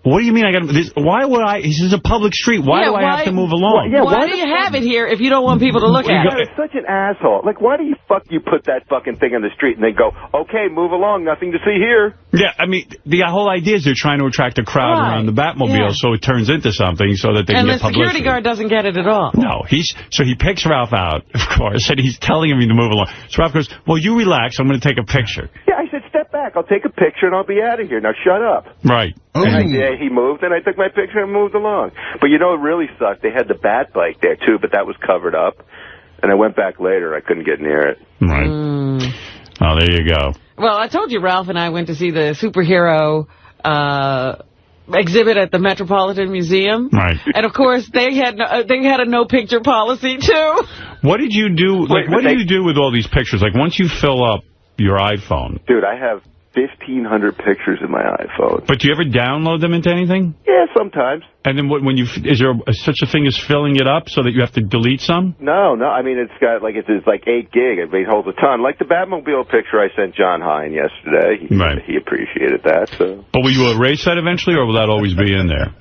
[SPEAKER 6] What do you mean I got to... Why would I... This is a public street. Why do I have to move along?
[SPEAKER 2] Why do you have it here if you don't want people to look at it?
[SPEAKER 4] You're such an asshole. Like, why do you put that fucking thing on the street and then go, okay, move along, nothing to see here?
[SPEAKER 6] Yeah, I mean, the whole idea is they're trying to attract a crowd around the Batmobile so it turns into something so that they can get publicity.
[SPEAKER 2] And the security guard doesn't get it at all.
[SPEAKER 6] No, so he picks Ralph out, of course, and he's telling him to move along. So Ralph goes, well, you relax, I'm going to take a picture.
[SPEAKER 4] Yeah, I said, step back, I'll take a picture and I'll be out of here. Now shut up.
[SPEAKER 6] Right.
[SPEAKER 4] And he moved, and I took my picture and moved along. But it really sucked. They had the bat bike there, too, but that was covered up. And I went back later. I couldn't get near it.
[SPEAKER 6] Right. Oh, there you go.
[SPEAKER 2] Well, I told you Ralph and I went to see the superhero exhibit at the Metropolitan Museum.
[SPEAKER 6] Right.
[SPEAKER 2] And, of course, they had a no-picture policy, too.
[SPEAKER 6] What did you do? What do you do with all these pictures? Like, once you fill up your iPhone...
[SPEAKER 4] Dude, I have 1,500 pictures in my iPhone.
[SPEAKER 6] But do you ever download them into anything?
[SPEAKER 4] Yeah, sometimes.
[SPEAKER 6] And then when is there such a thing as filling it up so that you have to delete some?
[SPEAKER 4] No. I mean, it's got like it's like 8 gig. It holds a ton. Like the Batmobile picture I sent John Hine yesterday. He appreciated that. So.
[SPEAKER 6] But will you erase that eventually, or will that always be in there?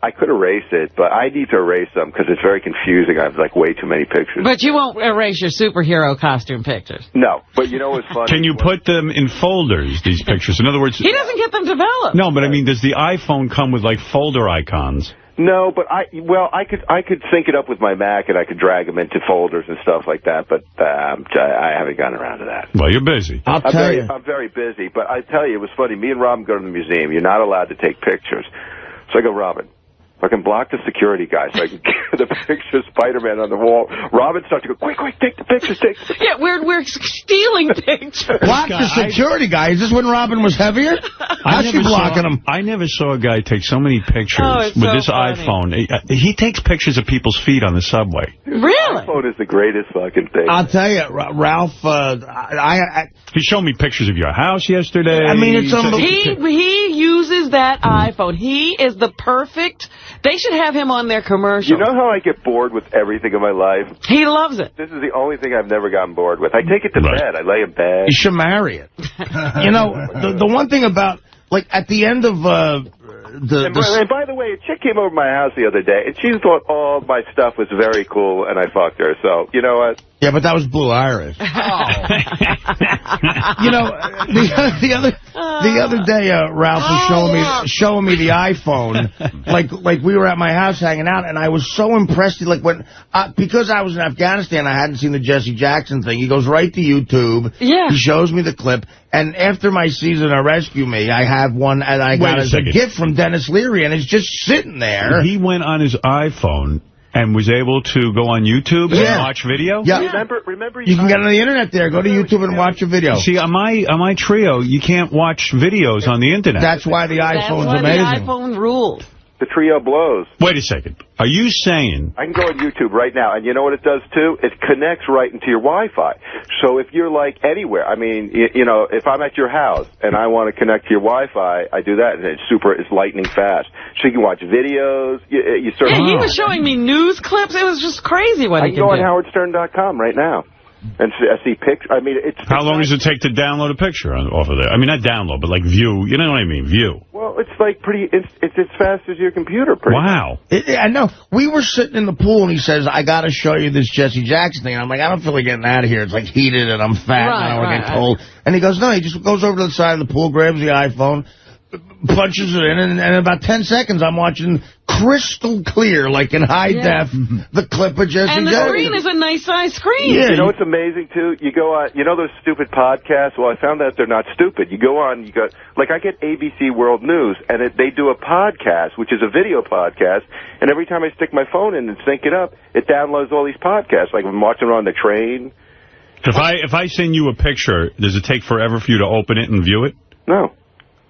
[SPEAKER 4] I could erase it, but I need to erase them because it's very confusing. I have like way too many pictures.
[SPEAKER 2] But you won't erase your superhero costume pictures.
[SPEAKER 4] No, but you know what's funny?
[SPEAKER 6] Can you put them in folders, these pictures? In other words...
[SPEAKER 2] He doesn't get them developed.
[SPEAKER 6] No, but I mean, does the iPhone come with, like, folder icons?
[SPEAKER 4] No, but I could sync it up with my Mac, and I could drag them into folders and stuff like that, but I haven't gotten around to that.
[SPEAKER 6] Well, you're busy.
[SPEAKER 3] I'll tell you.
[SPEAKER 4] I'm very busy, but I tell you, it was funny. Me and Robin go to the museum. You're not allowed to take pictures. So I go, Robin, I can block the security guy so I can get the picture of Spider-Man on the wall. Robin starts to go, quick, take the pictures, take the pictures.
[SPEAKER 2] Yeah, we're stealing pictures.
[SPEAKER 3] Block the security guy. Is this when Robin was heavier? How's she blocking him?
[SPEAKER 6] I never saw a guy take so many pictures with this
[SPEAKER 2] funny.
[SPEAKER 6] iPhone. He takes pictures of people's feet on the subway.
[SPEAKER 2] Really?
[SPEAKER 4] iPhone is the greatest fucking thing.
[SPEAKER 3] I'll tell you, Ralph,
[SPEAKER 6] he showed me pictures of your house yesterday.
[SPEAKER 3] I mean, it's unbelievable.
[SPEAKER 2] He uses that iPhone. He is the perfect... They should have him on their commercial.
[SPEAKER 4] You know how I get bored with everything in my life?
[SPEAKER 2] He loves it.
[SPEAKER 4] This is the only thing I've never gotten bored with. I take it to bed. I lay in bed.
[SPEAKER 3] You should marry it. You know, the one thing about, like, at the end of... And
[SPEAKER 4] by the way, a chick came over to my house the other day, and she thought all my stuff was very cool, and I fucked her. So, you know what?
[SPEAKER 3] Yeah, but that was Blue Iris. You know, the other day, Ralph was showing me the iPhone, like we were at my house hanging out, and I was so impressed. Like because I was in Afghanistan, I hadn't seen the Jesse Jackson thing. He goes right to YouTube.
[SPEAKER 2] Yeah.
[SPEAKER 3] He shows me the clip, and after my season of Rescue Me, I have one, and I got as a gift from Dennis Leary, and it's just sitting there.
[SPEAKER 6] He went on his iPhone and was able to go on YouTube and watch video?
[SPEAKER 3] Yeah.
[SPEAKER 4] Remember
[SPEAKER 3] you can get on the internet there. Go to YouTube and watch a video.
[SPEAKER 6] See, on my Trio, you can't watch videos on the internet.
[SPEAKER 3] That's why the iPhone's amazing.
[SPEAKER 2] That's why the iPhone rules.
[SPEAKER 4] The Trio blows.
[SPEAKER 6] Wait a second. Are you saying...
[SPEAKER 4] I can go on YouTube right now, and you know what it does, too? It connects right into your Wi-Fi. So if you're, like, anywhere, I mean, you know, if I'm at your house and I want to connect to your Wi-Fi, I do that, and it's lightning fast. So you can watch videos. You sort of...
[SPEAKER 2] he was showing me news clips. It was just crazy what he could do.
[SPEAKER 4] I can go on howardstern.com right now. And see pictures. I mean, it's...
[SPEAKER 6] How long does it take to download a picture off of there? I mean, not download, but like view. You know what I mean? View.
[SPEAKER 4] Well, it's like it's as fast as your computer.
[SPEAKER 6] Wow.
[SPEAKER 3] I know. We were sitting in the pool, and he says, I got to show you this Jesse Jackson thing. And I'm like, I don't feel like getting out of here. It's like heated, and I'm fat, and I want to get cold. And he goes, no, he just goes over to the side of the pool, grabs the iPhone, punches it in, and in about 10 seconds, I'm watching crystal clear, like in high def, the clip of Jesse Jackson.
[SPEAKER 2] And the screen is a nice-sized screen.
[SPEAKER 4] Yeah. You know what's amazing, too? You go on, you know those stupid podcasts? Well, I found out they're not stupid. You go on, like I get ABC World News, and they do a podcast, which is a video podcast, and every time I stick my phone in and sync it up, it downloads all these podcasts, like I'm watching it on the train.
[SPEAKER 6] If I send you a picture, does it take forever for you to open it and view it?
[SPEAKER 4] No.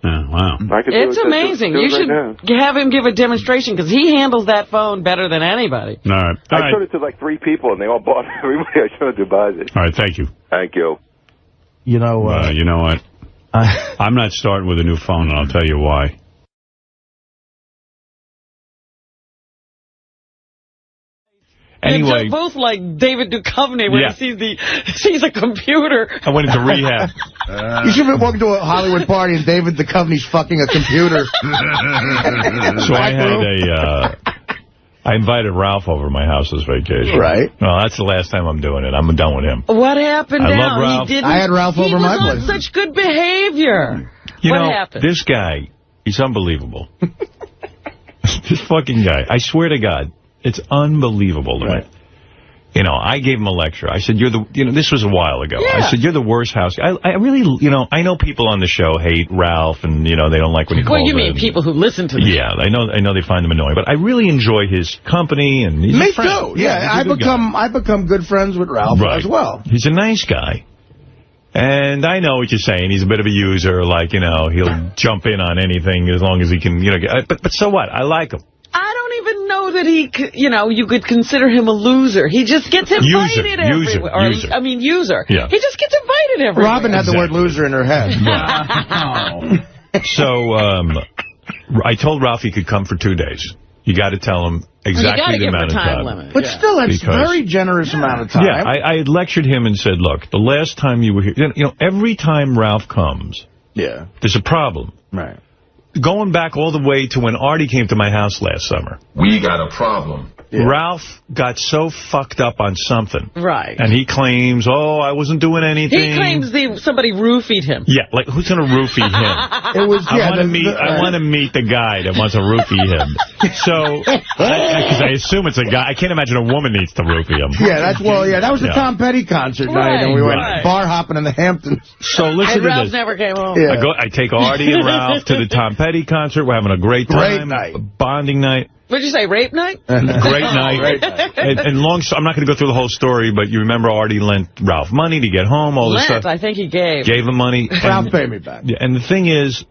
[SPEAKER 6] Oh, wow.
[SPEAKER 2] It's amazing. You should have him give a demonstration, because he handles that phone better than anybody.
[SPEAKER 6] All right.
[SPEAKER 4] I showed it to like 3 people, and they all bought it. Everybody I showed it to buys it.
[SPEAKER 6] All right, thank you.
[SPEAKER 4] Thank you.
[SPEAKER 3] You know,
[SPEAKER 6] you know what? I'm not starting with a new phone, and I'll tell you why. Anyway,
[SPEAKER 2] both like David Duchovny when he sees a computer.
[SPEAKER 6] I went into rehab.
[SPEAKER 3] You should have walked to a Hollywood party and David Duchovny's fucking a computer.
[SPEAKER 6] So I invited Ralph over to my house this vacation.
[SPEAKER 3] Right.
[SPEAKER 6] Well, that's the last time I'm doing it. I'm done with him.
[SPEAKER 2] What happened now?
[SPEAKER 6] I love Ralph.
[SPEAKER 3] I had Ralph over my place.
[SPEAKER 2] He was on such good behavior.
[SPEAKER 6] What
[SPEAKER 2] happened?
[SPEAKER 6] This guy, he's unbelievable. This fucking guy. I swear to God. It's unbelievable to me. You know, I gave him a lecture. I said, this was a while ago. Yeah. I said, you're the worst house. I really, I know people on the show hate Ralph and, they don't like when he calls in.
[SPEAKER 2] Well, you mean people who listen to them.
[SPEAKER 6] Yeah, I know they find him annoying. But I really enjoy his company. And he's
[SPEAKER 3] Me too. Yeah, I become good friends with Ralph as well.
[SPEAKER 6] He's a nice guy. And I know what you're saying. He's a bit of a user. Like, he'll jump in on anything as long as he can, but so what? I like him.
[SPEAKER 2] I don't even know that he, you could consider him a loser. He just gets invited everywhere. User.
[SPEAKER 6] Yeah.
[SPEAKER 2] He just gets invited everywhere.
[SPEAKER 3] Robin had the word loser in her head.
[SPEAKER 6] Wow. So, I told Ralph he could come for 2 days.
[SPEAKER 1] You got to tell him exactly the amount of time. Limit.
[SPEAKER 3] But still, it's a very generous amount of time.
[SPEAKER 1] Yeah, I had lectured him and said, look, the last time you were here, you know, every time Ralph comes, there's a problem.
[SPEAKER 3] Right.
[SPEAKER 1] Going back all the way to when Artie came to my house last summer.
[SPEAKER 16] We got a problem.
[SPEAKER 1] Yeah. Ralph got so fucked up on something.
[SPEAKER 2] Right.
[SPEAKER 1] And he claims, oh, I wasn't doing anything.
[SPEAKER 2] He claims somebody roofied him.
[SPEAKER 1] Yeah, like, who's going to roofie him?
[SPEAKER 3] It was,
[SPEAKER 1] I want to meet the guy that wants to roofie him. So, because I assume it's a guy. I can't imagine a woman needs to roofie him.
[SPEAKER 3] Yeah, that was the Tom Petty concert night, and we went bar hopping in the Hamptons.
[SPEAKER 1] So listen to
[SPEAKER 2] Ralph
[SPEAKER 1] this.
[SPEAKER 2] Never came home.
[SPEAKER 3] Yeah.
[SPEAKER 1] I take Artie and Ralph to the Tom Petty concert. We're having a great time.
[SPEAKER 3] Great night.
[SPEAKER 1] A bonding night.
[SPEAKER 2] What'd you say, rape night?
[SPEAKER 1] Great night. And I'm not going to go through the whole story, but you remember Artie lent Ralph money to get home, all this stuff.
[SPEAKER 2] I think he gave.
[SPEAKER 1] Gave him money.
[SPEAKER 3] Ralph paid me back.
[SPEAKER 1] And the thing is,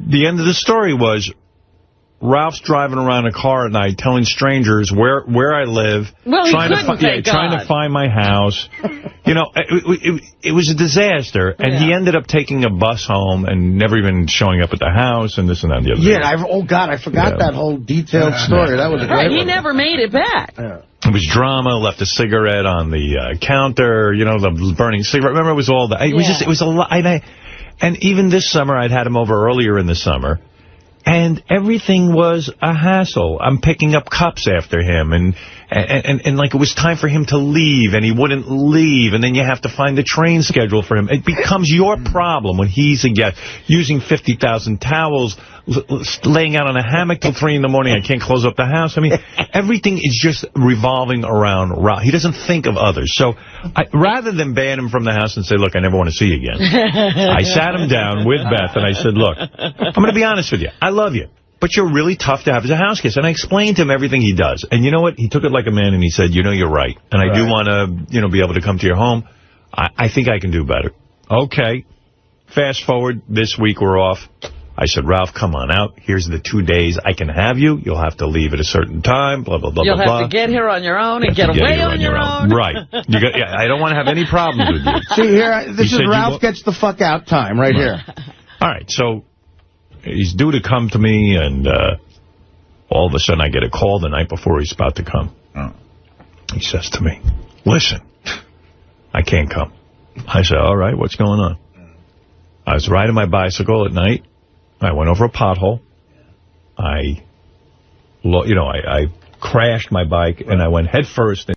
[SPEAKER 1] the end of the story was, Ralph's driving around a car at night telling strangers where I live.
[SPEAKER 2] Well,
[SPEAKER 1] trying to find my house. You know, it was a disaster. And he ended up taking a bus home and never even showing up at the house and this and that and the other.
[SPEAKER 3] Yeah, I forgot that whole detailed story. That was a great one.
[SPEAKER 2] He never made it back.
[SPEAKER 3] Yeah.
[SPEAKER 1] It was drama, left a cigarette on the counter, you know, the burning cigarette. Remember, it was all that. It was a lot. And even this summer, I'd had him over earlier in the summer. And everything was a hassle. I'm picking up cups after him, and like it was time for him to leave, and he wouldn't leave, and then you have to find the train schedule for him. It becomes your problem when he's a guest, using 50,000 towels, laying out on a hammock till 3 in the morning. I can't close up the house. I mean, everything is just revolving around Ralph. He doesn't think of others. So rather than ban him from the house and say, look, I never want to see you again, I sat him down with Beth, and I said, look, I'm going to be honest with you. I love you, but you're really tough to have as a house guest. And I explained to him everything he does. And you know what? He took it like a man, and he said, you know, you're right. And I do want to, you know, be able to come to your home. I think I can do better. Okay. Fast forward. This week we're off. I said, Ralph, come on out. Here's the 2 days I can have you. You'll have to leave at a certain time, blah, blah, blah,
[SPEAKER 2] You'll
[SPEAKER 1] blah,
[SPEAKER 2] have to get here on your own and get away on your own.
[SPEAKER 1] Right. I don't want to have any problems with you.
[SPEAKER 3] See, here, this is Ralph gets the fuck out time right here.
[SPEAKER 1] All right, so he's due to come to me, and all of a sudden I get a call the night before he's about to come. He says to me, listen, I can't come. I said, all right, what's going on? I was riding my bicycle at night. I went over a pothole. I crashed my bike, and I went head first